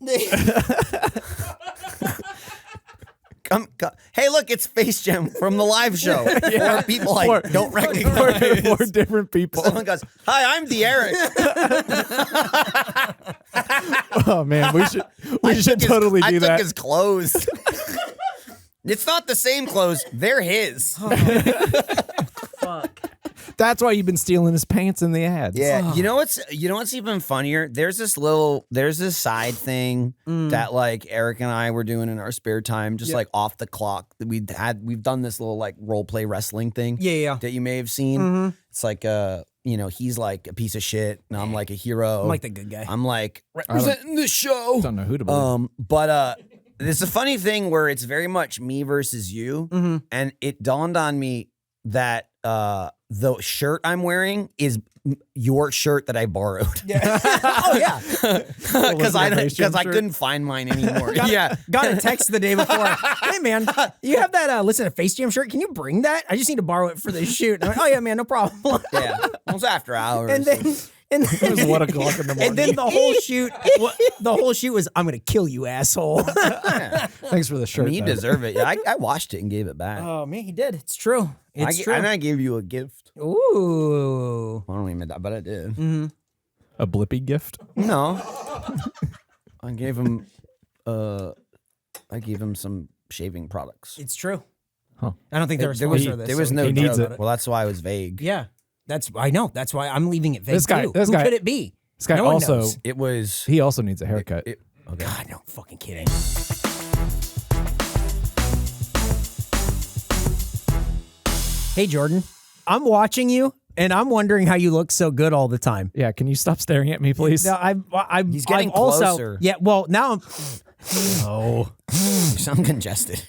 Come. Hey, look, it's Space Jam from the live show. Yeah. Four people I don't recognize. Four different people. Someone goes, "Hi, I'm the Eric." Oh man, we should totally I do took that. his clothes. It's not the same clothes. They're his. Fuck. That's why you've been stealing his pants in the ads. Yeah. You know what's even funnier? There's this side thing that like Eric and I were doing in our spare time, just like off the clock. We've done this little like role play wrestling thing. Yeah. That you may have seen. It's like he's like a piece of shit and I'm like a hero. I'm like the good guy. I'm like representing the show. Don't know who to believe. But it's a funny thing where it's very much me versus you. And it dawned on me that the shirt I'm wearing is your shirt that I borrowed. Oh yeah. Because I couldn't find mine anymore. Yeah. Got a text the day before. Hey man, you have that listen to Face Jam shirt? Can you bring that? I just need to borrow it for this shoot. And I'm like, oh yeah, man, no problem. Yeah. It was after hours. And then It was 1 o'clock in the morning. and then the whole shoot was, I'm gonna kill you, asshole. Thanks for the shirt. you though. deserve it. Yeah, I washed it and gave it back. Oh man, he did. It's true. It's true. And I gave you a gift. Ooh. I don't even that, but I did. A Blippy gift. No. I gave him some shaving products. It's true. Huh. I don't think they're There was, sponsor this. there was so no we can needs talk joke. about Well, that's why I was vague. Yeah. I know. That's why I'm leaving it vague This guy- too. this Who guy- could it be? This guy No one also knows. It was. he also needs a haircut. Okay. God, no fucking kidding. Hey Jordan, I'm watching you and I'm wondering how you look so good all the time. Yeah, can you stop staring at me, please? No, I'm He's getting I've also, closer. Yeah, well now I'm Oh, You sound congested.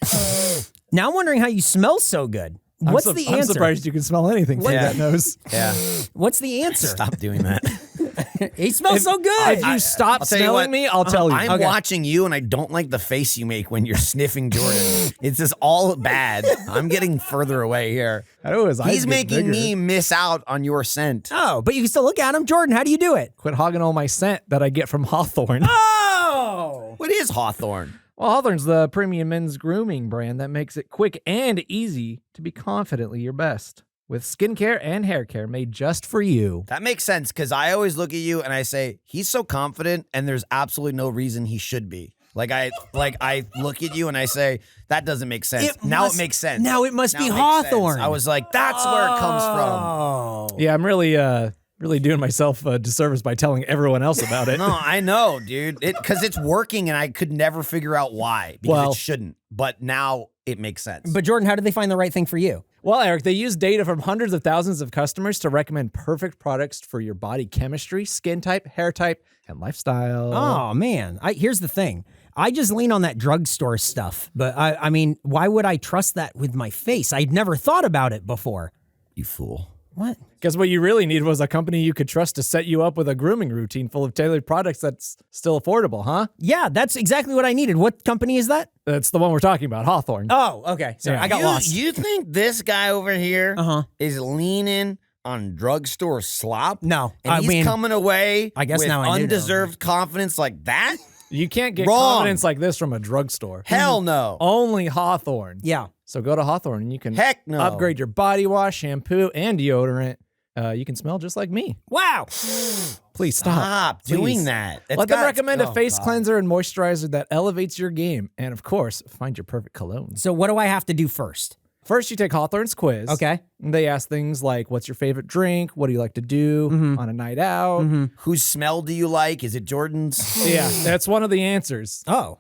now I'm wondering how you smell so good. What's the answer? I'm surprised you can smell anything through Yeah. that nose. Yeah. What's the answer? Stop doing that. He smells so good. If you stop I'll tell you smelling what, me, I'll tell you. I'm watching you and I don't like the face you make when you're sniffing Jordan. It's just all bad. I'm getting further away here. I know his eyes He's get making bigger. me miss out on your scent. Oh, but you can still look at him. Jordan, how do you do it? Quit hogging all my scent that I get from Hawthorn. Oh. What is Hawthorn? Well, Hawthorn's the premium men's grooming brand that makes it quick and easy to be confidently your best. with skincare and hair care made just for you. That makes sense because I always look at you and I say, he's so confident and there's absolutely no reason he should be. I look at you and I say, that doesn't make sense. It makes sense. Now it must be Hawthorn. I was like, that's where it comes from. Yeah, I'm really doing myself a disservice by telling everyone else about it. No, I know, dude. Because it's working and I could never figure out why. Because it shouldn't. But now it makes sense. But Jordan, how did they find the right thing for you? Well, Eric, they use data from hundreds of thousands of customers to recommend perfect products for your body chemistry, skin type, hair type, and lifestyle. Oh, man. Here's the thing. I just lean on that drugstore stuff. But, I mean, why would I trust that with my face? I'd never thought about it before. You fool. What? Because what you really need was a company you could trust to set you up with a grooming routine full of tailored products that's still affordable, huh? Yeah, that's exactly what I needed. What company is that? That's the one we're talking about, Hawthorn. Oh, okay. Sorry, Yeah. I got lost. You think this guy over here is leaning on drugstore slop? No. And he's coming away I guess with now I do know. undeserved confidence like that? You can't get Wrong. confidence like this from a drugstore. Hell no. Only Hawthorn. Yeah. So go to Hawthorn and you can Heck no. upgrade your body wash, shampoo, and deodorant. You can smell just like me. Wow. Please stop. Doing Please. that. Let them recommend a face cleanser and moisturizer that elevates your game. And of course, find your perfect cologne. So what do I have to do first? First, you take Hawthorn's quiz. Okay. And they ask things like, what's your favorite drink? What do you like to do on a night out? Whose smell do you like? Is it Jordan's? Yeah, that's one of the answers. Oh.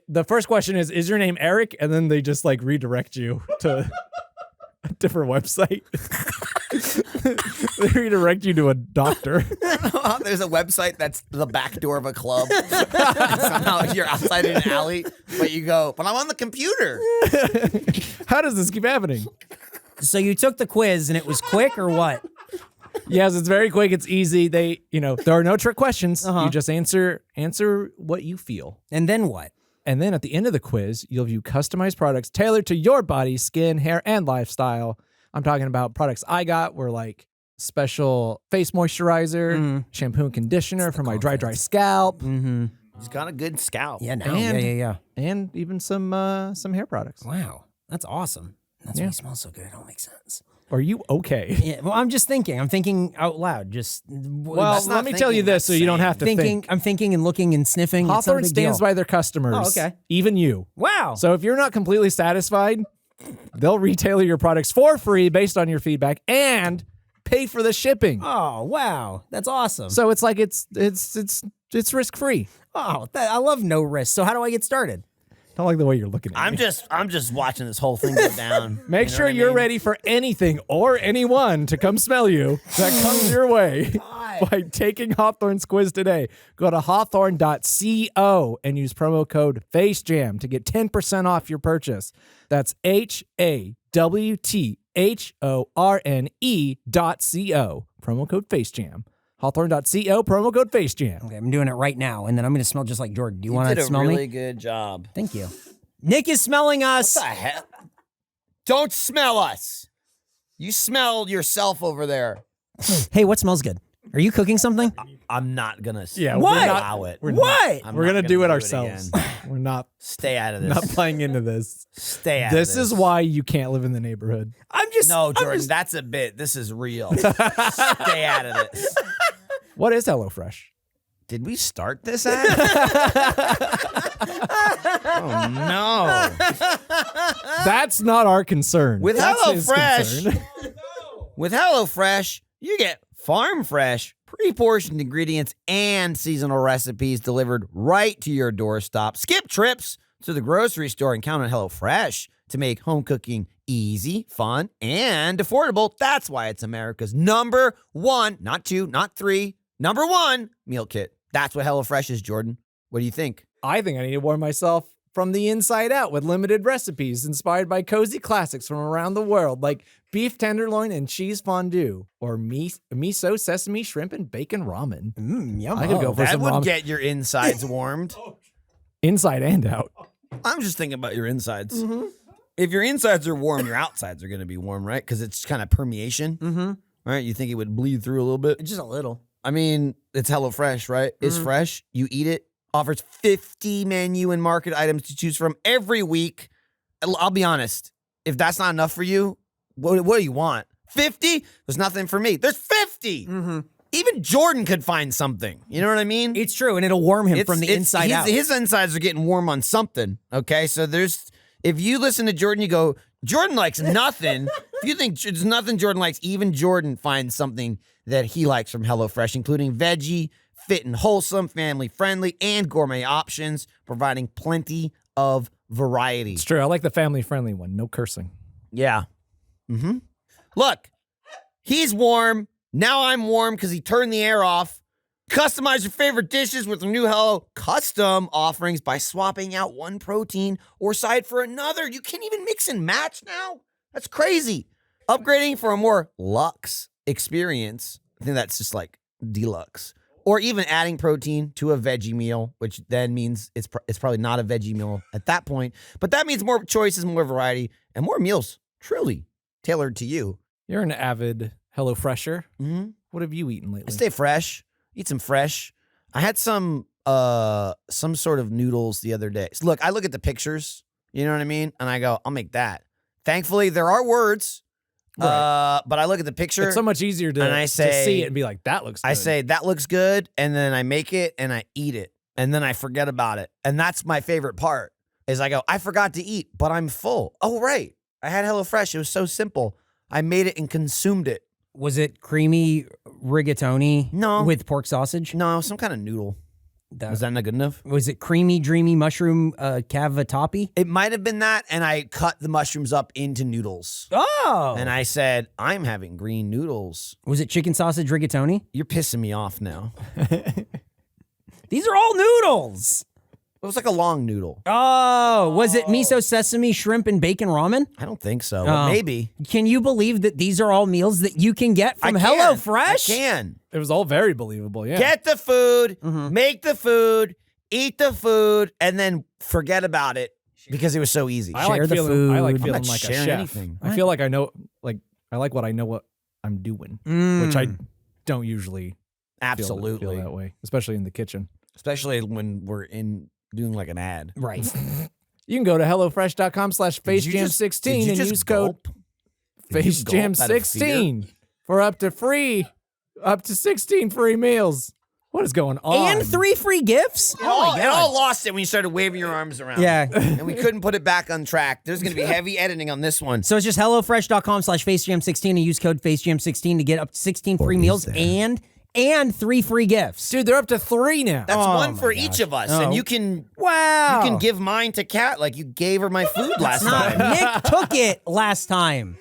The first question is your name Eric? And then they just like redirect you to a different website. They redirect you to a doctor. There's a website that's the back door of a club. Somehow you're outside in an alley, but you go, but I'm on the computer. How does this keep happening? So you took the quiz and it was quick or what? Yes, it's very quick. It's easy. There are no trick questions. You just answer what you feel. And then what? And then at the end of the quiz, you'll view customized products tailored to your body, skin, hair, and lifestyle. I'm talking about products I got were like special face moisturizer, shampoo and conditioner for my dry scalp. He's got a good scalp. Yeah, no. And- Yeah. And even some hair products. Wow. That's awesome. That's why he smells so good. It don't make sense. Are you okay? Yeah, well, I'm just thinking. I'm thinking out loud. Just Well, That's not let me tell you thinking, this so that's you don't saying. have to thinking. think. I'm thinking and looking and sniffing. It's not a Hawthorn big stands deal. by their customers. Oh, okay. Even you. Wow. So if you're not completely satisfied, they'll retailer your products for free based on your feedback and pay for the shipping. Oh, wow. That's awesome. So it's like it's risk free. Oh, I love no risk. So how do I get started? I don't like the way you're looking at me. I'm just watching this whole thing go down. Make sure you're ready for anything or anyone to come smell you that comes your way by taking Hawthorn's quiz today. Go to hawthorn.co and use promo code FACEJAM to get 10% off your purchase. That's HAWTHORNE.co. Promo code FACEJAM. Hawthorn.co, promo code FACEJAM. Okay, I'm doing it right now, and then I'm going to smell just like Jordan. Do you want to smell really me? good job. Thank you. Nick is smelling us. What the hell? Don't smell us. You smell yourself over there. Hey, what smells good? Are you cooking something? I'm not gonna. Yeah, What? we're not. allow it. What? I'm We're not gonna do it again. ourselves. We're not Stay out of this. not playing into this. Stay out This of this. is why you can't live in the neighborhood. I'm just No, I'm Jordan, just- that's a bit. This is real. Stay out of this. What is HelloFresh? Did we start this ad? Oh no! That's not our concern. With That's his HelloFresh, concern. with HelloFresh, you get farm fresh, pre-portioned ingredients and seasonal recipes delivered right to your doorstep. Skip trips to the grocery store and count on HelloFresh to make home cooking easy, fun, and affordable. That's why it's America's number one, not two, not three, number one meal kit. That's what HelloFresh is, Jordan. What do you think? I think I need to warm myself from the inside out with limited recipes inspired by cozy classics from around the world, like beef tenderloin and cheese fondue, or miso, sesame, shrimp, and bacon ramen. Yum. I could go for That some would ramen. get your insides warmed. Inside and out. I'm just thinking about your insides. If your insides are warm, your outsides are going to be warm, right? Because it's kind of permeation, right? You think it would bleed through a little bit? Just a little. I mean, it's HelloFresh, right? It's fresh. You eat it. Offers 50 menu and market items to choose from every week. I'll be honest. If that's not enough for you, what do you want? 50? There's nothing for me. There's 50. Even Jordan could find something. You know what I mean? It's true, and it'll warm him from the inside out. His insides are getting warm on something. Okay, so if you listen to Jordan, you go, Jordan likes nothing. If you think there's nothing Jordan likes, even Jordan finds something that he likes from HelloFresh, including veggie, fit and wholesome, family friendly, and gourmet options, providing plenty of variety. It's true. I like the family friendly one. No cursing. Yeah. Look, he's warm. Now I'm warm because he turned the air off. Customize your favorite dishes with the new Hello custom offerings by swapping out one protein or side for another. You can't even mix and match now. That's crazy. Upgrading for a more luxe experience. I think that's just like deluxe. Or even adding protein to a veggie meal, which then means it's probably not a veggie meal at that point. But that means more choices, more variety, and more meals truly tailored to you. You're an avid HelloFresher. What have you eaten lately? I stay fresh. Eat some fresh. I had some sort of noodles the other day. So look, I look at the pictures, you know what I mean? And I go, I'll make that. Thankfully, there are words. Right. But I look at the picture. It's so much easier to see it and be like, that looks good. I say, that looks good. And then I make it and I eat it. And then I forget about it. And that's my favorite part is I go, I forgot to eat, but I'm full. Oh, right. I had HelloFresh. It was so simple. I made it and consumed it. Was it creamy rigatoni? No. With pork sausage? No, some kind of noodle. Was that not good enough? Was it creamy, dreamy mushroom cavatappi? It might have been that, and I cut the mushrooms up into noodles. Oh. And I said, I'm having green noodles. Was it chicken sausage rigatoni? You're pissing me off now. These are all noodles. It was like a long noodle. Oh, was it miso sesame shrimp and bacon ramen? I don't think so. But maybe. Can you believe that these are all meals that you can get from I HelloFresh? can. It was all very believable, yeah. Get the food, make the food, eat the food, and then forget about it because it was so easy. I like Share the feeling, food. I like I'm feeling not like a sharing chef. anything. I feel like I know, I like what I know what I'm doing, which I don't usually Absolutely. feel that way, especially in the kitchen. Especially when we're doing like an ad. Right. You can go to HelloFresh.com/FaceJam16 Did you and just use code gulp? Did you gulp out of fear? FaceJam16 for up to 16 free meals. What is going on? And 3 free gifts? It all lost it when you started waving your arms around. Yeah. And we couldn't put it back on track. There's going to be heavy editing on this one. So it's just HelloFresh.com/FaceJam16 and use code FaceJam16 to get up to 16 free meals and 3 free gifts. Dude, they're up to 3 now. That's one for each of us. And you can Wow. you can give mine to Kat like you gave her my food last time. Nick took it last time.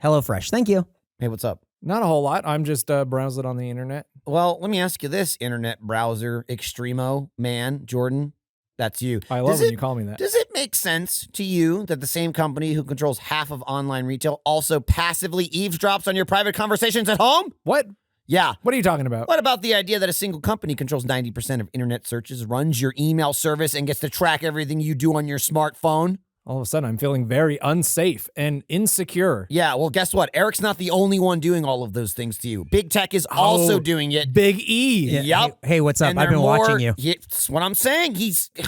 HelloFresh. Thank you. Hey, what's up? Not a whole lot. I'm just browsing on the internet. Well, let me ask you this, internet browser extremo man, Jordan. That's you. I love when you call me that. Does it make sense to you that the same company who controls half of online retail also passively eavesdrops on your private conversations at home? What? Yeah. What are you talking about? What about the idea that a single company controls 90% of internet searches, runs your email service, and gets to track everything you do on your smartphone? All of a sudden, I'm feeling very unsafe and insecure. Yeah, well, guess what? Eric's not the only one doing all of those things to you. Big Tech is also doing it. Big E. Yep. Hey, what's up? And I've been watching you. That's what I'm saying.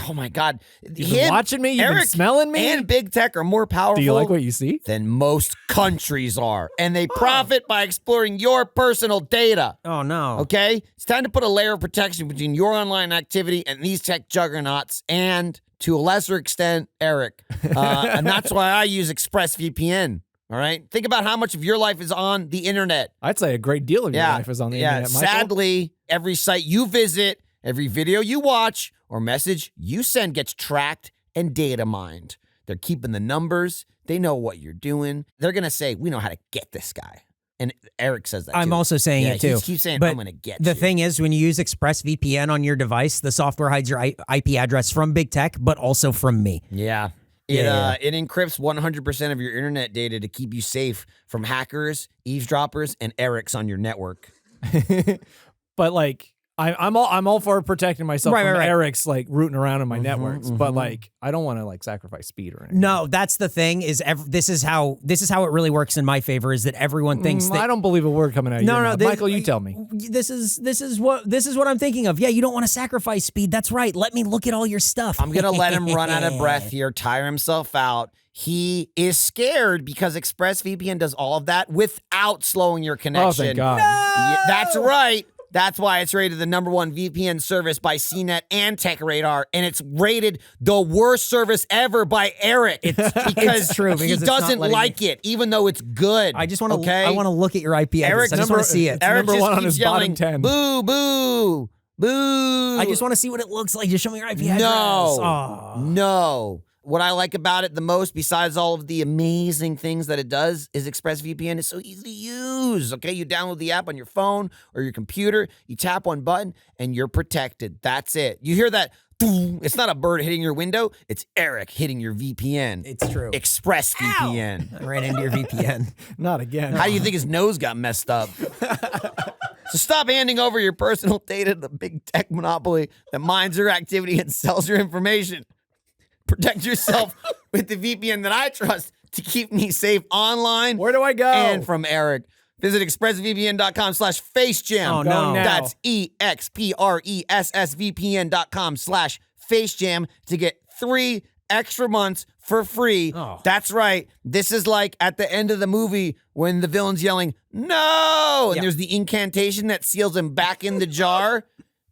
Oh my God. You've been watching me? You've been smelling me? And Big Tech are more powerful Do you like what you see? than most countries are. And they profit by exploring your personal data. Oh, no. Okay? It's time to put a layer of protection between your online activity and these tech juggernauts and, to a lesser extent, Eric. And that's why I use ExpressVPN. All right? Think about how much of your life is on the internet. I'd say a great deal of your life is on the internet, Michael. Sadly, every site you visit, every video you watch, or message you send gets tracked and data mined. They're keeping the numbers. They know what you're doing. They're going to say, we know how to get this guy. And Eric says that I'm too. also saying it too. He keeps saying, but I'm going to get the you. thing is, when you use ExpressVPN on your device, the software hides your IP address from Big Tech, but also from me. Yeah. It encrypts 100% of your internet data to keep you safe from hackers, eavesdroppers, and Erics on your network. But like, I'm all for protecting myself Right, from right, right. Eric's like rooting around in my networks, but like I don't want to like sacrifice speed or anything. No, that's the thing. This is how it really works in my favor. Is that everyone thinks that I don't believe a word coming out of your mouth. Michael, you tell me. This is what I'm thinking of. Yeah, you don't want to sacrifice speed. That's right. Let me look at all your stuff. I'm going to let him run out of breath here, tire himself out. He is scared because ExpressVPN does all of that without slowing your connection. Oh, thank God. Yeah, that's right. That's why it's rated the #1 VPN service by CNET and TechRadar, and it's rated the worst service ever by Eric. Because true, he because it's not doesn't letting like it, even though it's good. I just want to. Okay? I want to look at your IP address. Eric, I just want to see it. Eric Number just one on keeps his yelling, bottom 10. Boo, boo, boo. I just want to see what it looks like. Just show me your IP address. No, Oh. no. What I like about it the most, besides all of the amazing things that it does, is ExpressVPN is so easy to use. Okay, you download the app on your phone or your computer, you tap one button, and you're protected. That's it. You hear that? Boom. It's not a bird hitting your window. It's Eric hitting your VPN. It's true. ExpressVPN. I ran into your VPN. Not again. How do you think his nose got messed up? So stop handing over your personal data to the big tech monopoly that mines your activity and sells your information. Protect yourself with the VPN that I trust to keep me safe online. Where do I go? And from Eric. Visit expressvpn.com/facejam. Oh, no. That's expressvpn.com/facejam to get 3 extra months for free. Oh. That's right. This is like at the end of the movie when the villain's yelling, no! And there's the incantation that seals him back in the jar.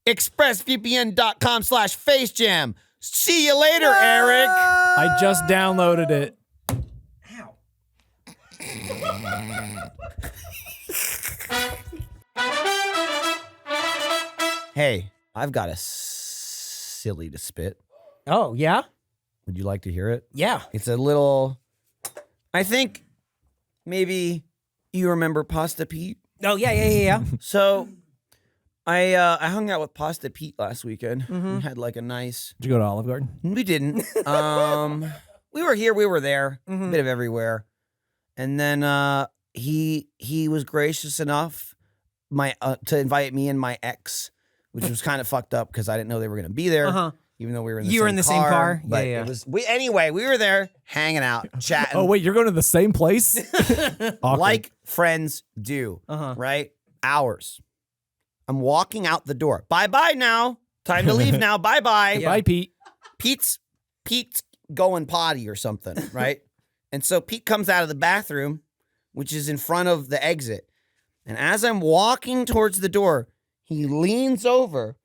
expressvpn.com/facejam. See you later, Eric. I just downloaded it. Hey, I've got a silly to spit. Oh yeah, Would you like to hear it? yeah. It's a little, I think maybe you remember Pasta Pete. Oh yeah. So I hung out with Pasta Pete last weekend. We had like a nice, Did you go to Olive Garden? we didn't. We were here, we were there, a bit of everywhere. And then he was gracious enough to invite me and my ex, which was kind of fucked up because I didn't know they were going to be there. Even though we were in the You same were in the same car? But Yeah. it was anyway, we were there hanging out, chatting. Oh wait, you're going to the same place? Awkward. Like friends do, right? Hours. I'm walking out the door. Bye-bye now. Time to leave now. Bye-bye. Bye, Pete. Pete's going potty or something, right? And so Pete comes out of the bathroom, which is in front of the exit. And as I'm walking towards the door, he leans over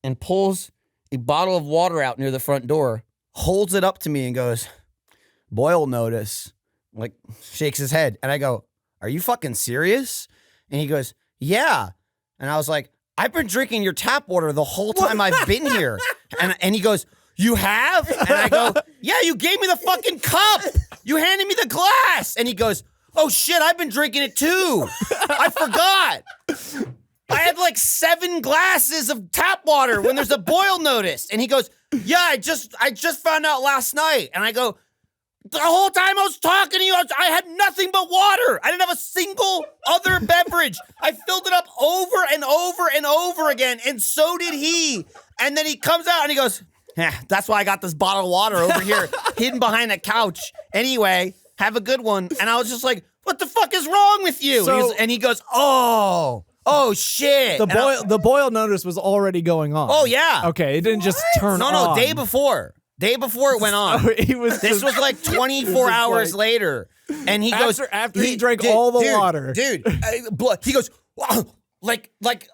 and pulls a bottle of water out near the front door, holds it up to me and goes, boil notice, like shakes his head. And I go, are you fucking serious? And he goes, yeah. And I was like, I've been drinking your tap water the whole time I've been here. And he goes, you have? And I go, yeah, you gave me the fucking cup. You handed me the glass. And he goes, oh shit, I've been drinking it too. I forgot. I had like 7 glasses of tap water when there's a boil notice. And he goes, yeah, I just found out last night. And I go, the whole time I was talking to you, I had nothing but water. I didn't have a single other beverage. I filled it up over and over and over again, and so did he. And then he comes out and he goes, yeah, that's why I got this bottle of water over here hidden behind a couch. Anyway, have a good one. And I was just like, what the fuck is wrong with you? So- And he goes, oh shit. The boil notice was already going on. Oh, yeah. Okay, it didn't just turn on. No, day before it went on. So he was This just- was like 24 hours later. And he goes, After he drank all the water. Dude, he goes, wow, like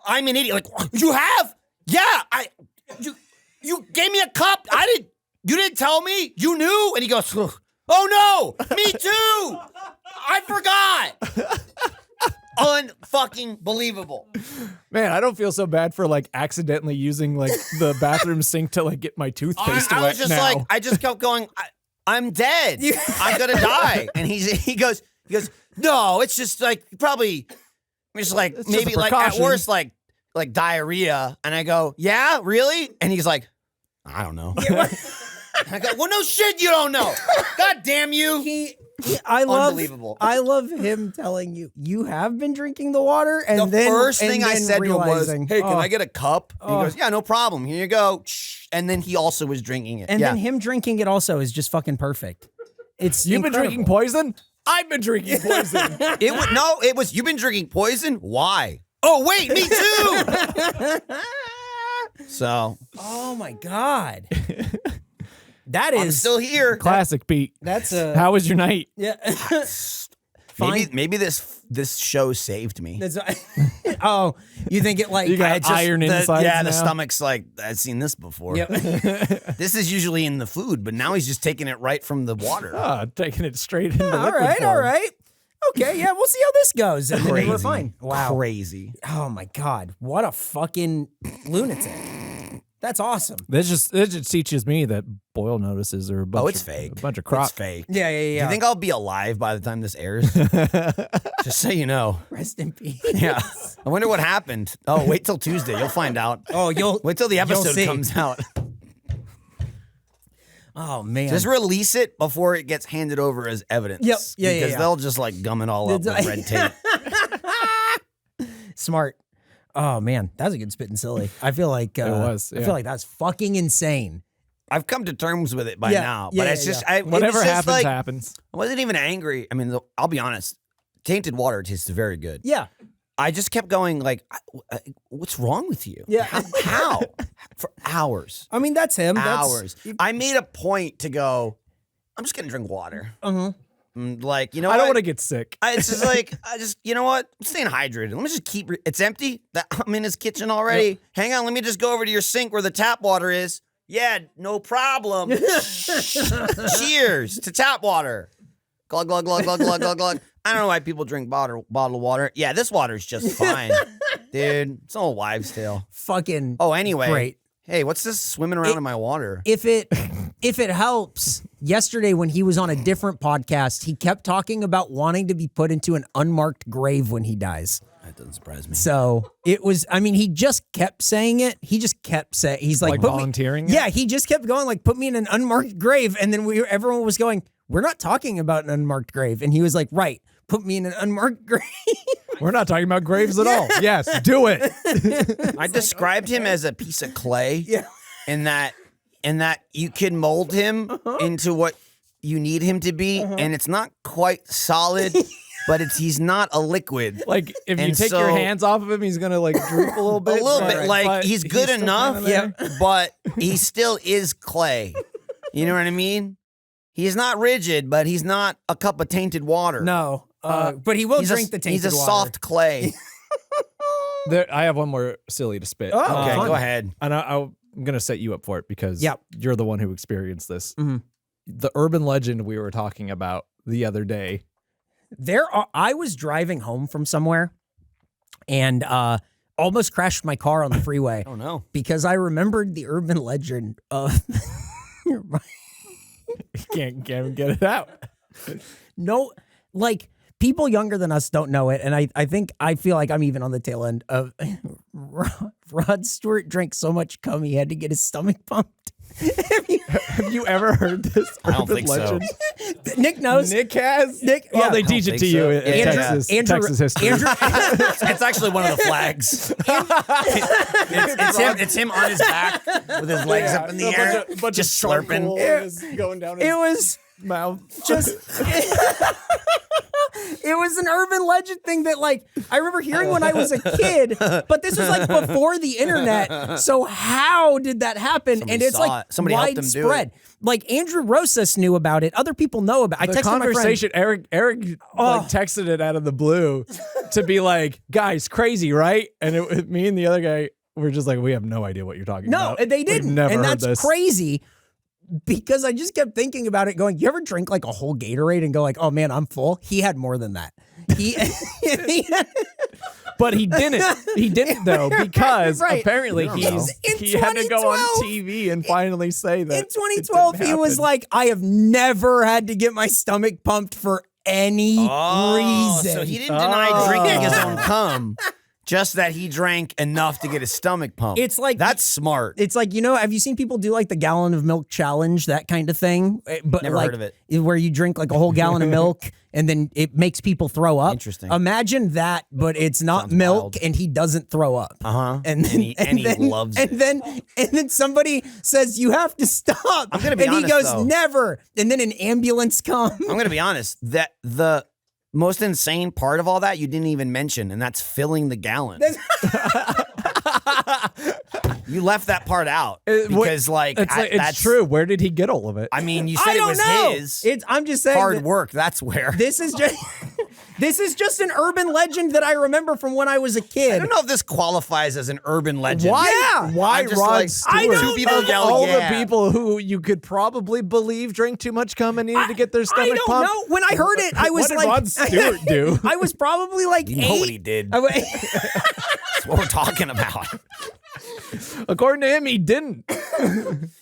I'm an idiot. Like, you have? Yeah, you gave me a cup. You didn't tell me. You knew. And he goes, oh no, me too. I forgot. Unfucking believable. Man, I don't feel so bad for like accidentally using like the bathroom sink to like get my toothpaste I wet was just now. like, I just kept going, I'm dead. I'm gonna die. And he goes, no, it's just like probably just like It's just maybe a like at precaution. worst like diarrhea. And I go, yeah, really? And he's like, I don't know. And I go, well, no shit, you don't know. God damn you. I love Unbelievable. I love him telling you, you have been drinking the water, and The then first thing and I then said to him was, realizing, "Hey, can oh. I get a cup?" And he goes, "Yeah, no problem. Here you go." And then he also was drinking it. And yeah. then him drinking it also is just fucking perfect. It's You've been incredible. drinking poison? I've been drinking poison. It was you've been drinking poison? Why? Oh, wait, me too. So, Oh my god. That I'm is still here. Classic, Pete. that's a How was your night? yeah. Maybe this show saved me. That's oh, you think it like You got I just- iron the, inside. Yeah, the stomach's like, I've seen this before. Yep. This is usually in the food, but now he's just taking it right from the water. Ah, taking it straight into all liquid right, form. all right. Okay, yeah, we'll see how this goes. And then Crazy. we're fine. Wow. Crazy. Oh my god, what a fucking lunatic. That's awesome. That just teaches me that boil notices are a bunch It's fake. A bunch of crop. It's fake. Yeah. Do you think I'll be alive by the time this airs? Just so you know. Rest in peace. Yeah. I wonder what happened. Oh, wait till Tuesday. You'll find out. Oh, you'll Wait till the you'll episode see. comes out. Oh man. Just release it before it gets handed over as evidence. Yep. Yeah, Because yeah. they'll just like gum it all up with red tape. Smart. Oh man, that was a good spit and silly. I feel like It was, I yeah. feel like that's fucking insane. I've come to terms with it by Yeah, now. yeah, But it's yeah, just, yeah. it was Whatever just happens, like, happens. I wasn't even angry. I mean, I'll be honest. Tainted water tastes very good. Yeah. I just kept going like, what's wrong with you? Yeah. How? For hours. I mean, that's him. Hours. I made a point to go, I'm just going to drink water. Uh-huh. Like, you know I what? don't want to get sick. It's just like, you know what? I'm staying hydrated. Let me just keep, it's empty. I'm in his kitchen already. Yep. Hang on. Let me just go over to your sink where the tap water is. Yeah, no problem. Cheers to tap water. Glug, glug, glug, glug, glug, glug, glug. I don't know why people drink bottled water. Yeah, this water's just fine. Dude, it's an old wives' tale. fucking Oh, anyway. great. Hey, what's this swimming around in my water? If it helps, yesterday when he was on a different podcast, he kept talking about wanting to be put into an unmarked grave when he dies. That doesn't surprise me. So it was, I mean, he just kept saying it. He just kept saying, he's like, Like put me- volunteering it? Yeah, he just kept going, like, put me in an unmarked grave. And then everyone was going, we're not talking about an unmarked grave. And he was like, right, put me in an unmarked grave. We're not talking about graves at all. Yes, do it. I described him as a piece of clay. Yeah. And that you can mold him into what you need him to be, and it's not quite solid, but he's not a liquid. Like if you And take your so- hands off of him, he's gonna like droop a little bit. A little but- bit, like but he's good still enough, kinda there. but he still is clay. You know what I mean? He's not rigid, but he's not a cup of tainted water. No, but he will drink the tainted He's a water. soft clay. I have one more silly to spit. Oh, Okay, fun. go ahead. And I'm gonna set you up for it because Yep. you're the one who experienced this. Mhm. The urban legend we were talking about the other day. I was driving home from somewhere and almost crashed my car on the freeway Oh no. because I remembered the urban legend of Can't get it out. no, like people younger than us don't know it. And I feel like I'm even on the tail end of Rod Stewart drank so much cum he had to get his stomach pumped. Have you ever heard this? I don't urban think so. legend? Nick knows. Nick has. Nick, Well, yeah. they teach it think to so. you in Andrew- Texas, Andrew- Texas history. Andrew, It's actually one of the flags. it's him on his back with his legs up in the air, just slurping. going down it was mouth. just it was an urban legend thing that like I remember hearing when I was a kid, but this was like before the internet. So how did that happen? Somebody and it's saw like it. Somebody helped him do widespread. Like Andrew Rosas knew about it. Other people know about it. I The texted my friend. conversation, Eric like texted it out of the blue to be like, guys, crazy, right? And me and the other guy were just like, we have no idea what you're talking No, about. they We've didn't. never And heard that's this. crazy because I just kept thinking about it going, you ever drink like a whole Gatorade and go like, oh man, I'm full? He had more than that. He But he didn't. He didn't though because Right. apparently In he had to go 2012 on TV and finally say that in 2012, it didn't he was happen. like, I have never had to get my stomach pumped for any reason. So he didn't deny drinking his own cum. Just that he drank enough to get his stomach pumped. It's like that's smart. It's like, have you seen people do like the gallon of milk challenge, that kind of thing? But Never heard of it. Where you drink like a whole gallon of milk and then it makes people throw up. Interesting. Imagine that, but it's not Sounds milk wild. and he doesn't throw up. And he loves it. And then somebody says, you have to stop. I'm gonna be and honest, he goes, though. never. And then an ambulance comes. I'm gonna be honest. That the most insane part of all that you didn't even mention, and that's filling the gallon. You left that part out because, it's true. Where did he get all of it? I mean, you said I it don't was know. his. I'm just saying Hard that work. That's where. This is just this is just an urban legend that I remember from when I was a kid. I don't know if this qualifies as an urban legend. Why? Yeah. Why I'm just Rod like, Stewart? I don't Two people know. yell, all yeah. the people who you could probably believe drank too much cum and needed to get their I stomach don't pumped. know. When I heard it, I was What did like, Rod Stewart do? I was probably like You 8. know what he did. That's what we're talking about. According to him, he didn't.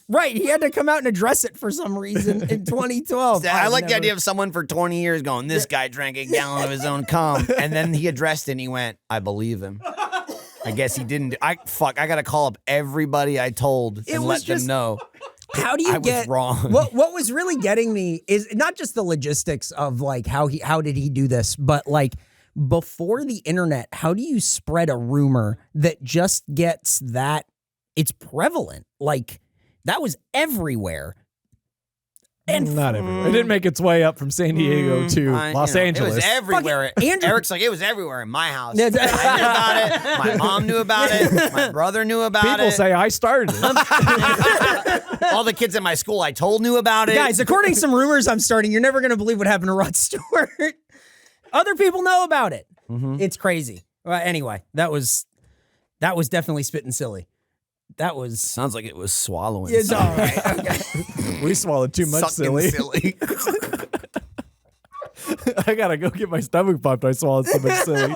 Right, he had to come out and address it for some reason in 2012. I like the idea of someone for 20 years going, this guy drank a gallon of his own cum. And then he addressed it and he went, I believe him. I guess he didn't. I got to call up everybody I told and let them know. How do you I was wrong. What was really getting me is not just the logistics of like how did he do this, but like before the internet, how do you spread a rumor that just gets that it's prevalent? Like that was everywhere. And Not everywhere. It didn't make its way up from San Diego to Los Angeles. It was everywhere. Andrew- Eric's like, it was everywhere in my house. Yeah, I knew about it. My mom knew about it. My brother knew about it. People say I started it. All the kids at my school I told knew about it. guys, according to some rumors I'm starting, you're never going to believe what happened to Rod Stewart. Other people know about it. It's crazy. Well, anyway, that was definitely spitting silly. That was Sounds like it was swallowing. it's all right. Okay. We swallowed too much, Sucking silly. I gotta go get my stomach pumped. I swallowed so much silly.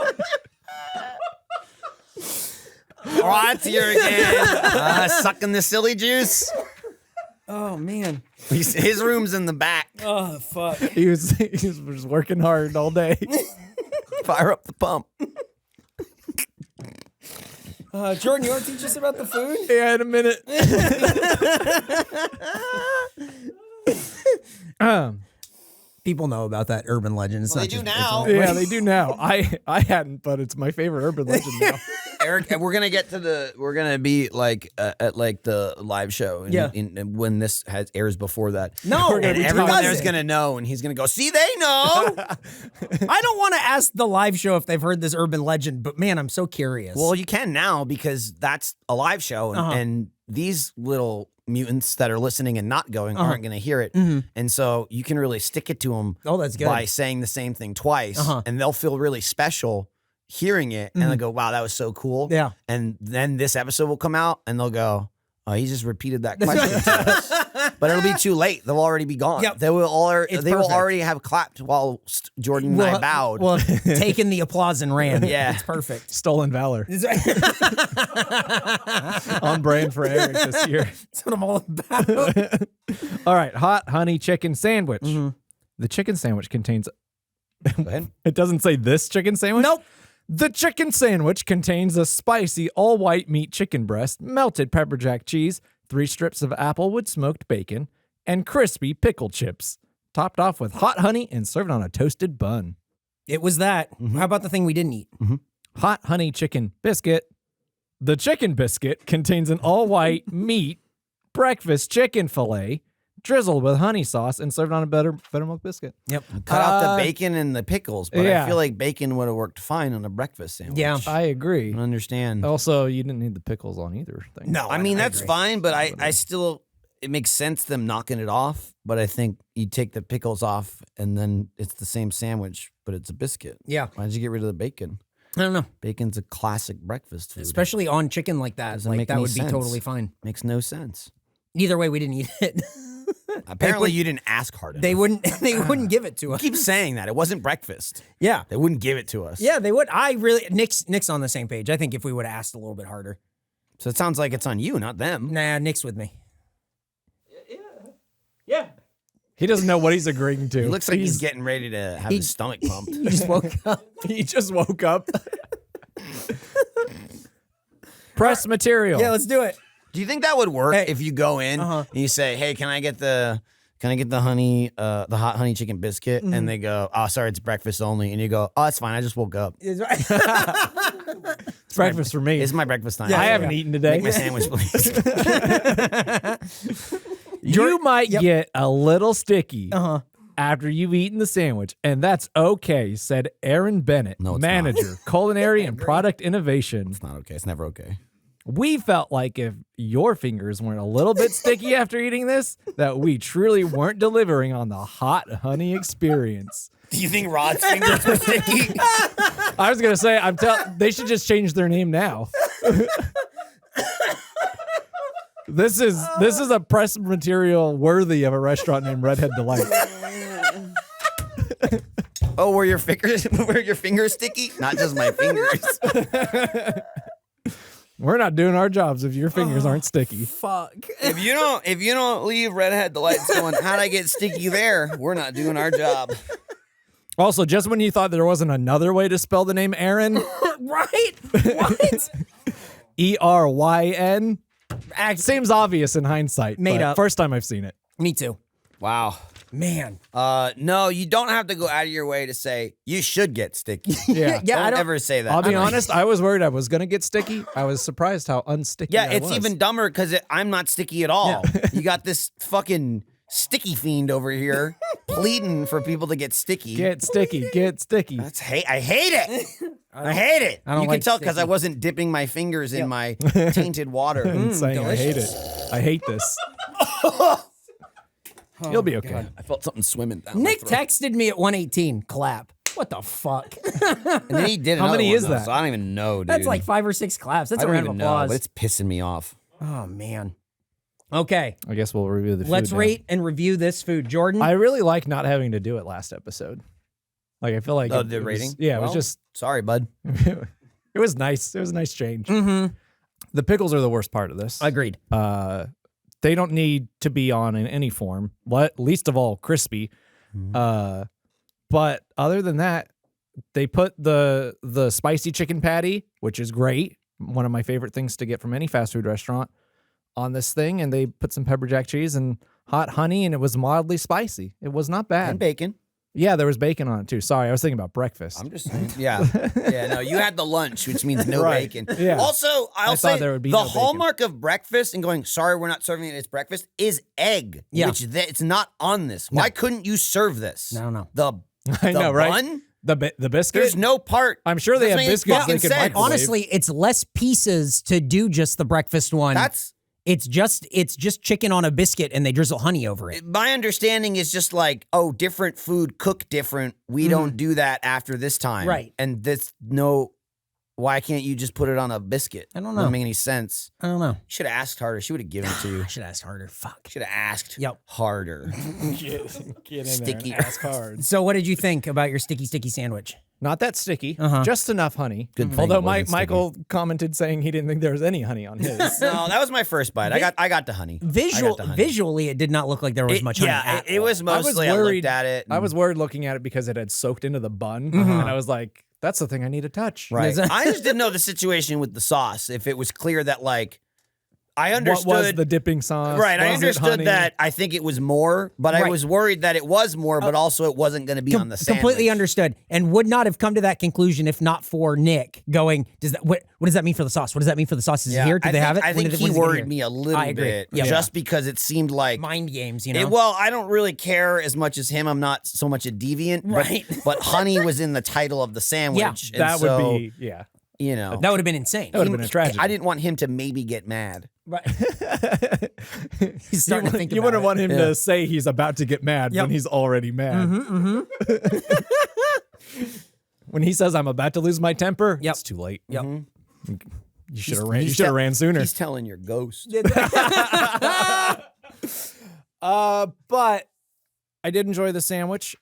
Rod's here again. Sucking the silly juice. Oh man. His room's in the back. Oh fuck. He was just working hard all day. Fire up the pump. Jordan, you want to teach us about the food? Yeah, in a minute. People know about that urban legend. It's Well, not they do just- now. Yeah, they do now. I hadn't, but it's my favorite urban legend now. Eric, and we're gonna be like at like the live show. In when this airs before that. No, We're gonna And be everyone doesn't. there's gonna know, and he's gonna go, see, they know. I don't want to ask the live show if they've heard this urban legend, but man, I'm so curious. Well, you can now because that's a live show, and these little mutants that are listening and not going aren't going to hear it. And so you can really stick it to them Oh, that's good. by saying the same thing twice, and they'll feel really special hearing it, and they'll go, wow, that was so cool. Yeah. And then this episode will come out, and they'll go, oh, he just repeated that question to us. But it'll be too late. They'll already be gone. Yep. They will It's will perfect. already have clapped while Jordan and I bowed. Well, taken the applause and ran. Yeah. It's perfect. Stolen valor. On brand for Eric this year. That's what I'm all about. All right, hot honey chicken sandwich. The chicken sandwich contains. Go ahead. It doesn't say this chicken sandwich. Nope. The chicken sandwich contains a spicy all-white meat chicken breast, melted pepper jack cheese, 3 strips of applewood smoked bacon, and crispy pickle chips, topped off with hot honey and served on a toasted bun. It was that. How about the thing we didn't eat? Hot honey chicken biscuit. The chicken biscuit contains an all-white meat breakfast chicken fillet, drizzled with honey sauce and served on a buttermilk biscuit. Yep. Cut out the bacon and the pickles, but yeah. I feel like bacon would have worked fine on a breakfast sandwich. Yeah. I agree. I don't understand. Also, you didn't need the pickles on either thing. No, I mean, that's agree. fine, but I still, it makes sense them knocking it off, but I think you take the pickles off and then it's the same sandwich, but it's a biscuit. Yeah. Why'd you get rid of the bacon? I don't know. Bacon's a classic breakfast food. Especially on chicken like that. Doesn't Like make that any would be sense. totally fine. Makes no sense. Either way, we didn't eat it. Apparently, you didn't ask hard enough. They wouldn't give it to us. keep saying that. It wasn't breakfast. Yeah. They wouldn't give it to us. Yeah, they would. Nick's on the same page. I think if we would have asked a little bit harder. So it sounds like it's on you, not them. Nah, Nick's with me. He doesn't know what he's agreeing to. He looks like he's getting ready to have his stomach pumped. He just woke up. He just woke up. Press material. Yeah, let's do it. Do you think that would work Hey. if you go in and you say, "Hey, can I get the honey, the hot honey chicken biscuit?" And they go, "Oh, sorry, it's breakfast only." And you go, "Oh, it's fine. I just woke up. It's right. It's breakfast for me. It's my breakfast time. I haven't eaten today. Make my sandwich, please." You might get a little sticky Uh-huh. after you've eaten the sandwich, and that's okay, said Aaron Bennett, No, it's manager, culinary and product innovation. It's not okay. It's never okay. We felt like if your fingers weren't a little bit sticky after eating this, that we truly weren't delivering on the hot honey experience. Do you think Rod's fingers were sticky? I was gonna say, they should just change their name now. This is a press material worthy of a restaurant named Redhead Delight. Oh, were your fingers sticky? Not just my fingers. We're not doing our jobs if your fingers aren't sticky. Fuck. If you don't leave Redhead Delights going, how'd I get sticky there? We're not doing our job. Also, just when you thought there wasn't another way to spell the name Aaron, Right? What? Eryn, seems obvious in hindsight. Made but up. First time I've seen it. Me too. Wow. Man. No, you don't have to go out of your way to say you should get sticky. Yeah. Yeah, I Don't don't ever say that. I'll be honest, I was worried I was going to get sticky. I was surprised how unsticky Yeah, I it's was. even dumber because I'm not sticky at all. You got this fucking sticky fiend over here pleading for people to get sticky. Get sticky, get sticky. I hate it. I hate it. I don't You like can tell because I sticky. wasn't dipping my fingers in my tainted water. And saying I hate it. I hate this. You'll be okay. I felt something swimming down Nick my throat. texted me at 1:18. Clap. What the fuck? And then he did How another many one, is though, that? So I don't even know, dude. That's like 5 or 6 claps. That's I a don't round of even know, applause. but it's pissing me off. Oh man. Okay, I guess we'll review the food let's now. rate and review this food. Jordan. I really like not having to do it last episode. Like, I feel like Oh, it the was- rating? yeah, it Well, was just Sorry, bud. it was nice. It was a nice change. Mm-hmm. The pickles are the worst part of this. Agreed. They don't need to be on in any form, least of all crispy. But other than that, they put the spicy chicken patty, which is great, one of my favorite things to get from any fast food restaurant, on this thing, and they put some pepper jack cheese and hot honey, and it was mildly spicy. It was not bad. And bacon. Yeah, there was bacon on it too. Sorry, I was thinking about breakfast. I'm just saying. Yeah. Yeah, no, you had the lunch, which means no Right. bacon. Yeah. Also, I'll I thought say there would be the no bacon. hallmark of breakfast and going, sorry, we're not serving it as breakfast, is egg. Yeah. Which it's not on this. Why couldn't you serve this? I don't know. I The know, right? bun? The biscuit. There's no part. I'm sure they Doesn't have make biscuits fucking they could sense. microwave. Honestly, it's less pieces to do just the breakfast one. It's just chicken on a biscuit and they drizzle honey over it. My understanding is just like, oh, different food cook different. We don't do that after this time. Right. And why can't you just put it on a biscuit? I don't know. Doesn't make any sense. I don't know. You should have asked harder. She would have given it to you. I should ask harder. Fuck. Should have asked Yep. harder. Get in Sticky. there and ask hard. So what did you think about your sticky sandwich? Not that sticky. Uh-huh. Just enough honey. Good thing Although it wasn't sticky. Michael commented saying he didn't think there was any honey on his. No, that was my first bite. I got the honey. I got the honey. Visually, it did not look like there was much honey. Yeah, at it all. was mostly. I looked at it. I was and- worried looking at it because it had soaked into the bun, and I was like, "That's the thing I need to touch." right. Is it- I just didn't know the situation with the sauce. If it was clear that I understood. What was the dipping sauce? Right, I Was it understood honey? that. I think it was more, but I Right. was worried that it was more, but also it wasn't going to be on the sandwich. Completely understood, and would not have come to that conclusion if not for Nick going. What does that mean for the sauce? What does that mean for the sauce? Is it here? Did they have it? I When think did he when is it get worried here? me a little I agree. bit, Yeah. just because it seemed like Mind games, you know. Well, I don't really care as much as him. I'm not so much a deviant, Right. But honey was in the title of the sandwich. and That would so, be you know, that would have been insane. That would have been a tragedy. I didn't want him to maybe get mad. Right. He's starting to think you about wouldn't it. want him to say he's about to get mad Yep. when he's already mad. When he says, "I'm about to lose my temper," Yep. it's too late. Yep. You should have ran. You should have ran sooner. He's telling your ghost. But I did enjoy the sandwich.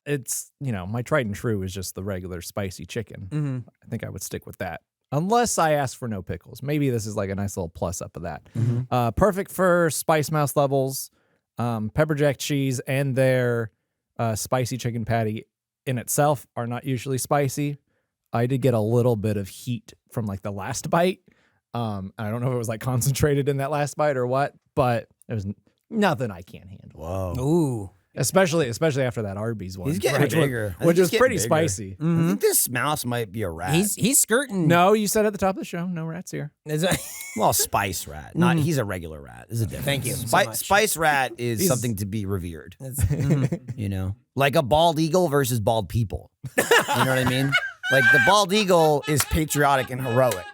It's, my tried and true is just the regular spicy chicken. Mm-hmm. I think I would stick with that. Unless I ask for no pickles. Maybe this is like a nice little plus up of that. Mm-hmm. Perfect for spice mouse levels. Pepper jack cheese and their spicy chicken patty in itself are not usually spicy. I did get a little bit of heat from like the last bite. I don't know if it was like concentrated in that last bite or what, but it was nothing I can't handle. Whoa. Ooh. Especially after that Arby's one. He's getting bigger. Which was He's pretty getting spicy. I think this mouse might be a rat. He's skirting. No, you said at the top of the show, no rats here. Is it- Well, spice rat. Not he's a regular rat. There's a difference. Thank you so much. Spice rat is something to be revered. You know? Like a bald eagle versus bald people. You know what I mean? Like the bald eagle is patriotic and heroic.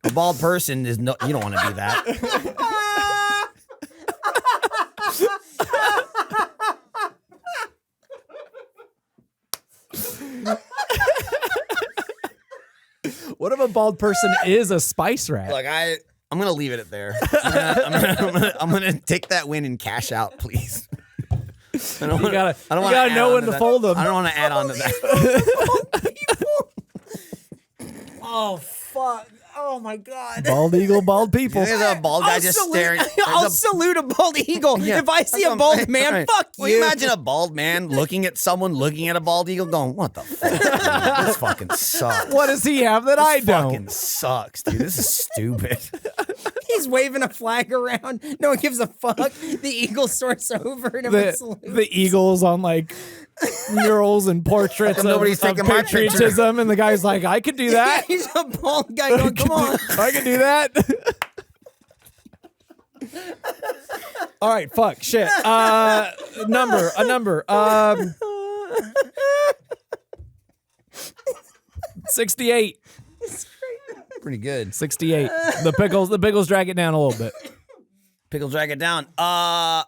A bald person is no, you don't want to be that. What if a bald person is a spice rat? Look, I'm gonna leave it at there. I'm gonna take that win and cash out, please. I don't You gotta wanna add know on when to that. fold them. I don't want to add on to that. Oh fuck! Oh my god! Bald eagle, bald people. There's a bald guy just staring. I'll salute a bald eagle if I see a bald man. Fuck Well, you. imagine a bald man looking at someone looking at a bald eagle, going, "What the fuck? Dude? This fucking sucks. What does he have that I don't? Fucking sucks, dude. This is stupid." He's waving a flag around. No one gives a fuck. The eagle soars over and everyone salutes. The eagles on like murals and portraits of, Nobody's of taking my picture. patriotism, and the guy's like, I could do that. He's a bald guy going, come on. I can do that. All right, fuck, shit. A number. 68. Pretty good. 68. The pickles drag it down a little bit. Pickle drag it down. I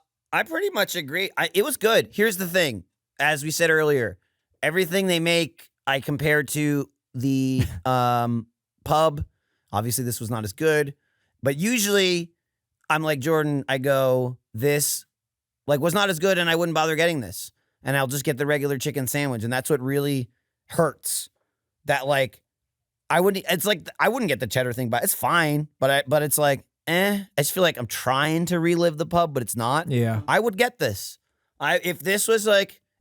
pretty much agree. It was good. Here's the thing. As we said earlier, everything they make, I compared to the pub. Obviously, this was not as good. But usually, I'm like Jordan. I go, this was not as good, and I wouldn't bother getting this. And I'll just get the regular chicken sandwich. And that's what really hurts. That I wouldn't get the cheddar thing, but it's fine. But it's like, I just feel like I'm trying to relive the pub, but it's not. Yeah. I would get this. If this was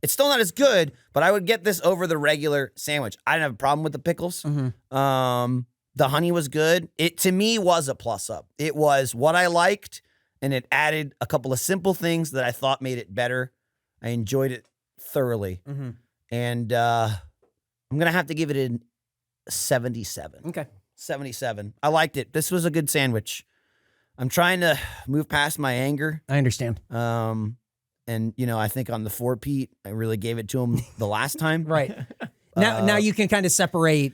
it's still not as good, but I would get this over the regular sandwich. I didn't have a problem with the pickles. Mm-hmm. The honey was good. It, to me, was a plus up. It was what I liked, and it added a couple of simple things that I thought made it better. I enjoyed it thoroughly. Mm-hmm. And I'm going to have to give it a 77. Okay. 77. I liked it. This was a good sandwich. I'm trying to move past my anger. I understand. And, I think on the 4-Pete, I really gave it to him the last time. Right. Now you can kind of separate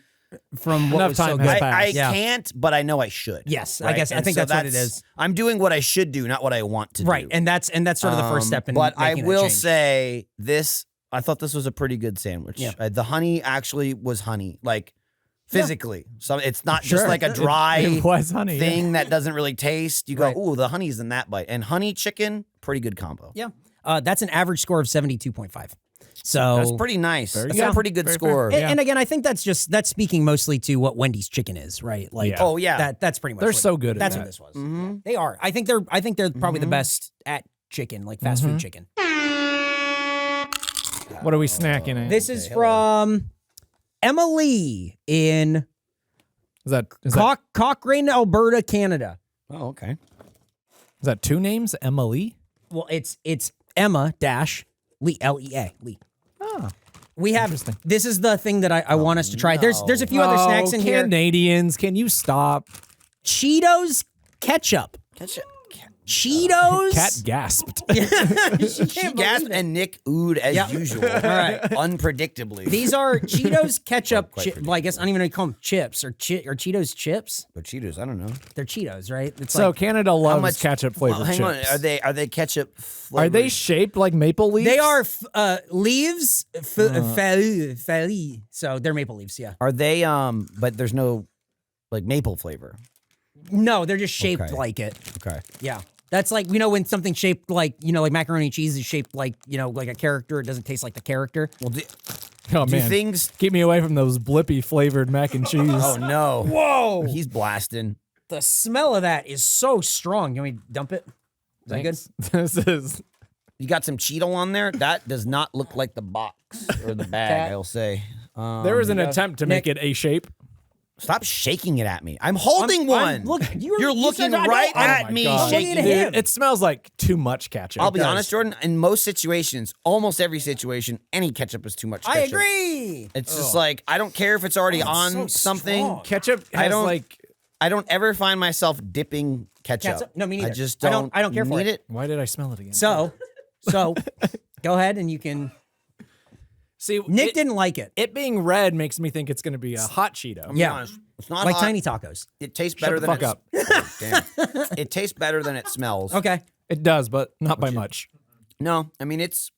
from what Enough was so time good. has I passed. Yeah. can't, but I know I should. Yes, I right? guess I And think so that's what it is. I'm doing what I should do, not what I want to Right, do. and that's sort of the first step in But I making that will change. say this, I thought this was a pretty good sandwich. Yeah. The honey actually was honey, physically. So it's not just Sure. like a dry It was honey. Yeah. thing that doesn't really taste. You go, Right. ooh, the honey's in that bite. And honey chicken, pretty good combo. Yeah, that's an average score of 72.5. So That's pretty nice. That's good. a pretty good Very score. fair. And, and again, I think that's speaking mostly to what Wendy's chicken is, right? Yeah. Oh, yeah. that's pretty much. They're what- so good at That's that. what this was. Mhm. They are. I think they're probably the best at chicken, like fast food chicken. What are we snacking at? This is from Emily in Is that Cochrane, Alberta, Canada. Oh, okay. is that two names? Emily? Well, it's Emma dash Lee, L-E-A, Lee. Oh. We have Interesting. this is the thing that I want us to try. There's a few other snacks in here. Canadians, can you stop? Cheetos ketchup. Cheetos. Cat gasped. She gasped and Nick oohed as usual. All right. Unpredictably. These are Cheetos ketchup. Quite Well, I guess I don't even know how to call them chips or Cheetos chips. But Cheetos, I don't know. They're Cheetos, right? It's So like, Canada loves much- ketchup flavored Well, hang chips. on. Are they ketchup flavored? Are they shaped like maple leaves? they are leaves, fali. So they're maple leaves. Yeah. Are they but there's no maple flavor. No, they're just shaped Okay. like it. Okay. Yeah. That's like, when something's shaped like, like macaroni and cheese is shaped like, like a character. It doesn't taste like the character. Well, Oh do man, things keep me away from those blippy flavored mac and cheese. Oh no. Whoa. He's blasting. The smell of that is so strong. Can we dump it? Is that good? Thanks. This is You got some Cheeto on there? That does not look like the box or the bag, Cat. I'll say. There was an attempt to make it a shape. Stop shaking it at me. I'm holding one. Look, You're looking right at me. God. Shaking Looking at him. Dude, it smells like too much ketchup. I'll be honest, Jordan. In most situations, almost every situation, any ketchup is too much ketchup. I agree. It's just like, I don't care if it's already on so something. strong. Ketchup has I don't ever find myself dipping ketchup. No, me neither. I just don't. I don't care for need it. Why did I smell it again? So go ahead and you can. See, Nick didn't like it. It being red makes me think it's going to be a hot Cheeto. I'm Yeah. honest, it's not Like hot. tiny tacos. It tastes Shut better the than fuck Damn. It tastes better than it smells. Okay. It does, but not by much. No, I mean it's.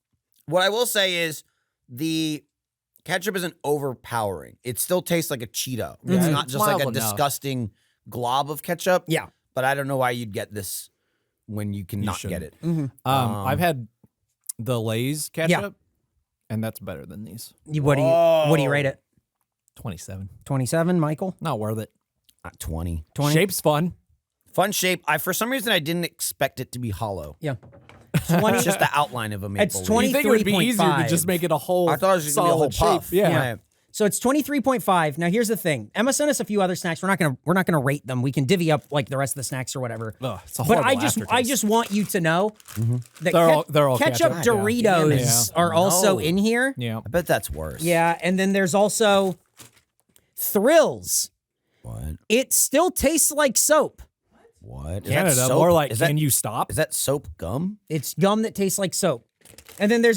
What I will say is the ketchup isn't overpowering. It still tastes like a Cheeto. It's not just like a Mild enough. disgusting glob of ketchup. Yeah. But I don't know why you'd get this when you can not get it. I've had the Lay's ketchup, and that's better than these. What do you rate it? 27. 27, Michael? Not worth it. 20. 20? Shape's fun. Fun shape. For some reason I didn't expect it to be hollow. Yeah. 20. It's just the outline of a maple It's leaf. 20. You think it would be easier to 23.5. just make it a whole I thought it was gonna be a whole solid puff. shape. Yeah. Right. So it's 23.5. Now here's the thing. Emma sent us a few other snacks. We're not gonna rate them. We can divvy up like the rest of the snacks or whatever. Ugh, it's a But horrible I aftertaste. just want you to know that They're all ketchup ketchup. Doritos Yeah. are also No. in here. Yeah. I bet that's worse. Yeah, and then there's also Thrills. What? It still tastes like soap. What? Is that Canada, soap? more like, is can that, you stop? Is that soap gum? It's gum that tastes like soap. And then there's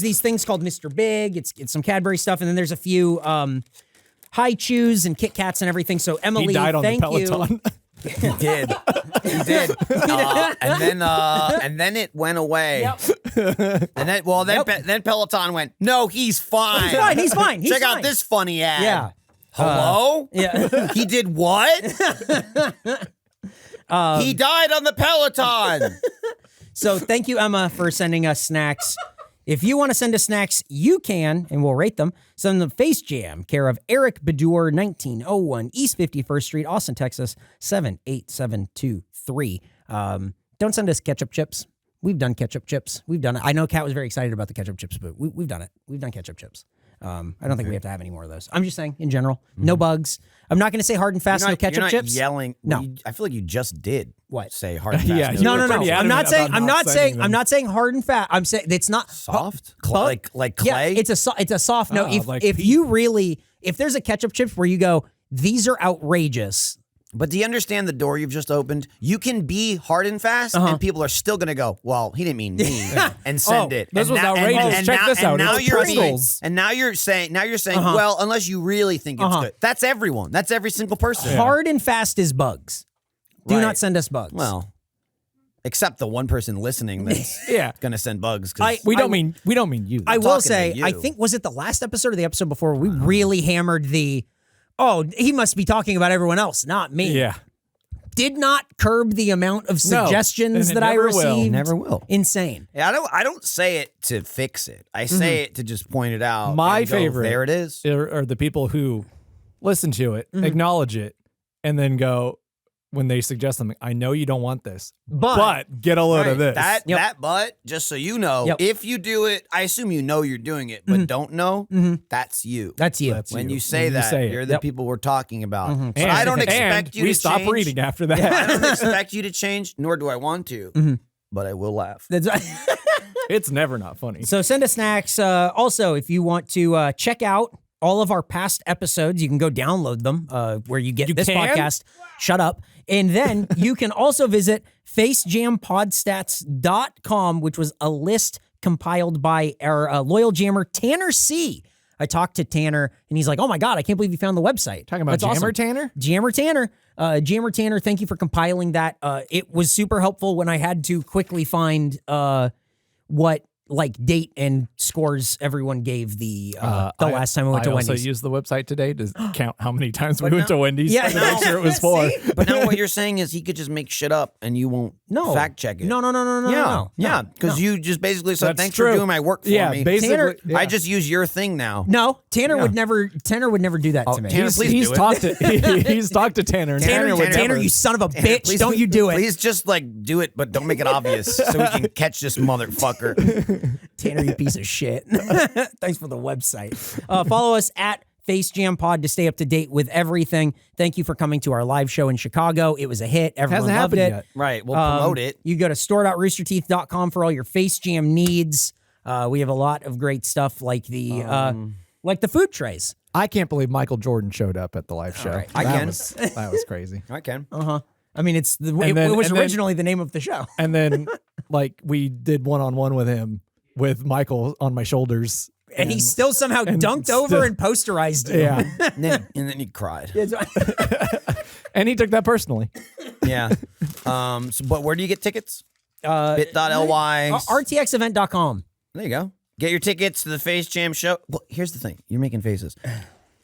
these things called Mr. Big. It's some Cadbury stuff, and then there's a few High Chews and Kit Kats and everything. So Emily, He died on the thank Peloton. He did. He did. And then it went away. And then Peloton went, no, he's fine. He's fine. He's fine. He's Check fine. out this funny ad. Yeah. Hello? Yeah. He did what? He died on the Peloton. So thank you, Emma, for sending us snacks. If you want to send us snacks, you can, and we'll rate them. Send them to Face Jam, care of Eric Bedour, 1901 East 51st Street, Austin, Texas, 78723. Don't send us ketchup chips. We've done ketchup chips. We've done it. I know Kat was very excited about the ketchup chips, but we've done it. We've done ketchup chips. I don't think we have to have any more of those. I'm just saying, in general, no bugs. I'm not going to say hard and fast, no ketchup you're not chips. Yelling. No. I feel like you just did. What? Say hard and fast. Yeah, No, You no, were no. pretty I'm not adamant saying. about I'm not not saying. sending I'm them. not saying hard and fast. I'm saying it's not Soft? Cl- like Yeah, clay? it's a soft no. Oh, like if pea. you really, if there's a ketchup chips where you go, these are outrageous. But do you understand the door you've just opened? You can be hard and fast, and people are still going to go, well, he didn't mean me, and send it. this And was now- outrageous. And Check now, this and out. Now It's you're being, pretzels. and now you're saying, well, unless you really think it's good. That's everyone. That's every single person. Hard and fast is bugs. Do Right. not send us bugs. Well, except the one person listening that's Yeah. going to send bugs. 'cause We don't mean you. I will talking to say, you. I think was it the last episode or the episode before we really hammered the. Oh, he must be talking about everyone else, not me. Yeah. Did not curb the amount of suggestions and it that I never will. received. Never will. Insane. Yeah, I don't say it to fix it. I say it to just point it out. My and go, favorite. There it is. Are the people who listen to it, acknowledge it, and then go, when they suggest something, I know you don't want this, but get a load of this. That but just so you know, Yep. if you do it, I assume you know you're doing it, but don't know, that's you. That's you. That's when you. you say When you that, say it. you're the Yep. people we're talking about. But And- I don't and expect you we to stop change. reading after that. I don't expect you to change, nor do I want to. But I will laugh. It's never not funny. So send us snacks. Also, if you want to check out all of our past episodes, you can go download them where you get this can? podcast. Shut up. And then you can also visit facejampodstatscom, which was a list compiled by our loyal jammer, Tanner C. I talked to Tanner, and he's like, oh my God, I can't believe you found the website. Talking about That's Jammer awesome. Tanner? Jammer Tanner. Jammer Tanner, thank you for compiling that. It was super helpful when I had to quickly find what like date and scores everyone gave the last time I went to also Wendy's. used the website today to count how many times we went to Wendy's Yeah, to make sure it was for. But now what you're saying is he could just make shit up and you won't fact check it. No. Yeah, because you just basically said, That's thanks true. for doing my work for Yeah, me. basically. Tanner- yeah. I just use your thing now. No, Tanner would never do that to me. Tanner, He's, please he's do it. talked to he's talked to Tanner. And Tanner, would Tanner, never- you son of a bitch! Please- Don't you do it? Please just like do it, but don't make it obvious so we can catch this motherfucker. Tanner, you piece of shit. Thanks for the website. Follow us at Face Jam Pod to stay up to date with everything. Thank you for coming to our live show in Chicago. It was a hit. Everyone Hasn't loved happened it. yet. Right. We'll promote it. You go to store.roosterteeth.com for all your Face Jam needs. We have a lot of great stuff like the food trays. I can't believe Michael Jordan showed up at the live show. right. I can. That was crazy. I can. I mean, it then- was and then- originally the name of the show. And then, like, we did one-on-one with him with Michael on my shoulders. And he still somehow dunked over and posterized you. Yeah. And then he cried. And he took that personally. Yeah. But where do you get tickets? Bit.ly. RTXevent.com. There you go. Get your tickets to the Face Jam show. Well, here's the thing. You're making faces.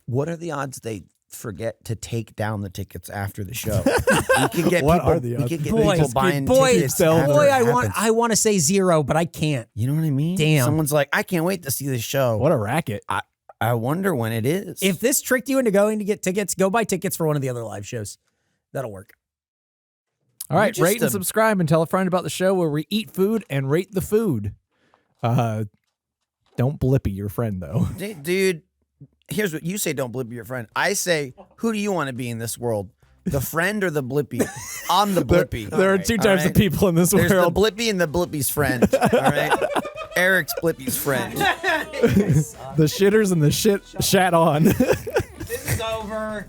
What are the odds they forget to take down the tickets after the show? We could get What people, are the odds? We could get Boy, people buying boy, tickets. after boy, it I happens. want to say 0, but I can't. You know what I mean? Damn. Someone's like, I can't wait to see the show. What a racket. I wonder when it is. If this tricked you into going to get tickets, go buy tickets for one of the other live shows. That'll work. All right, just rate and subscribe and tell a friend about the show where we eat food and rate the food. Don't blippy your friend, though. Dude, here's what you say, don't blippy your friend. I say, who do you want to be in this world? The friend or the blippy? I'm the blippy. There are two types of people in this There's world. the blippy and the blippy's friend. All right? Eric's blippy's friend. The shitters and the shit shat on. This is over.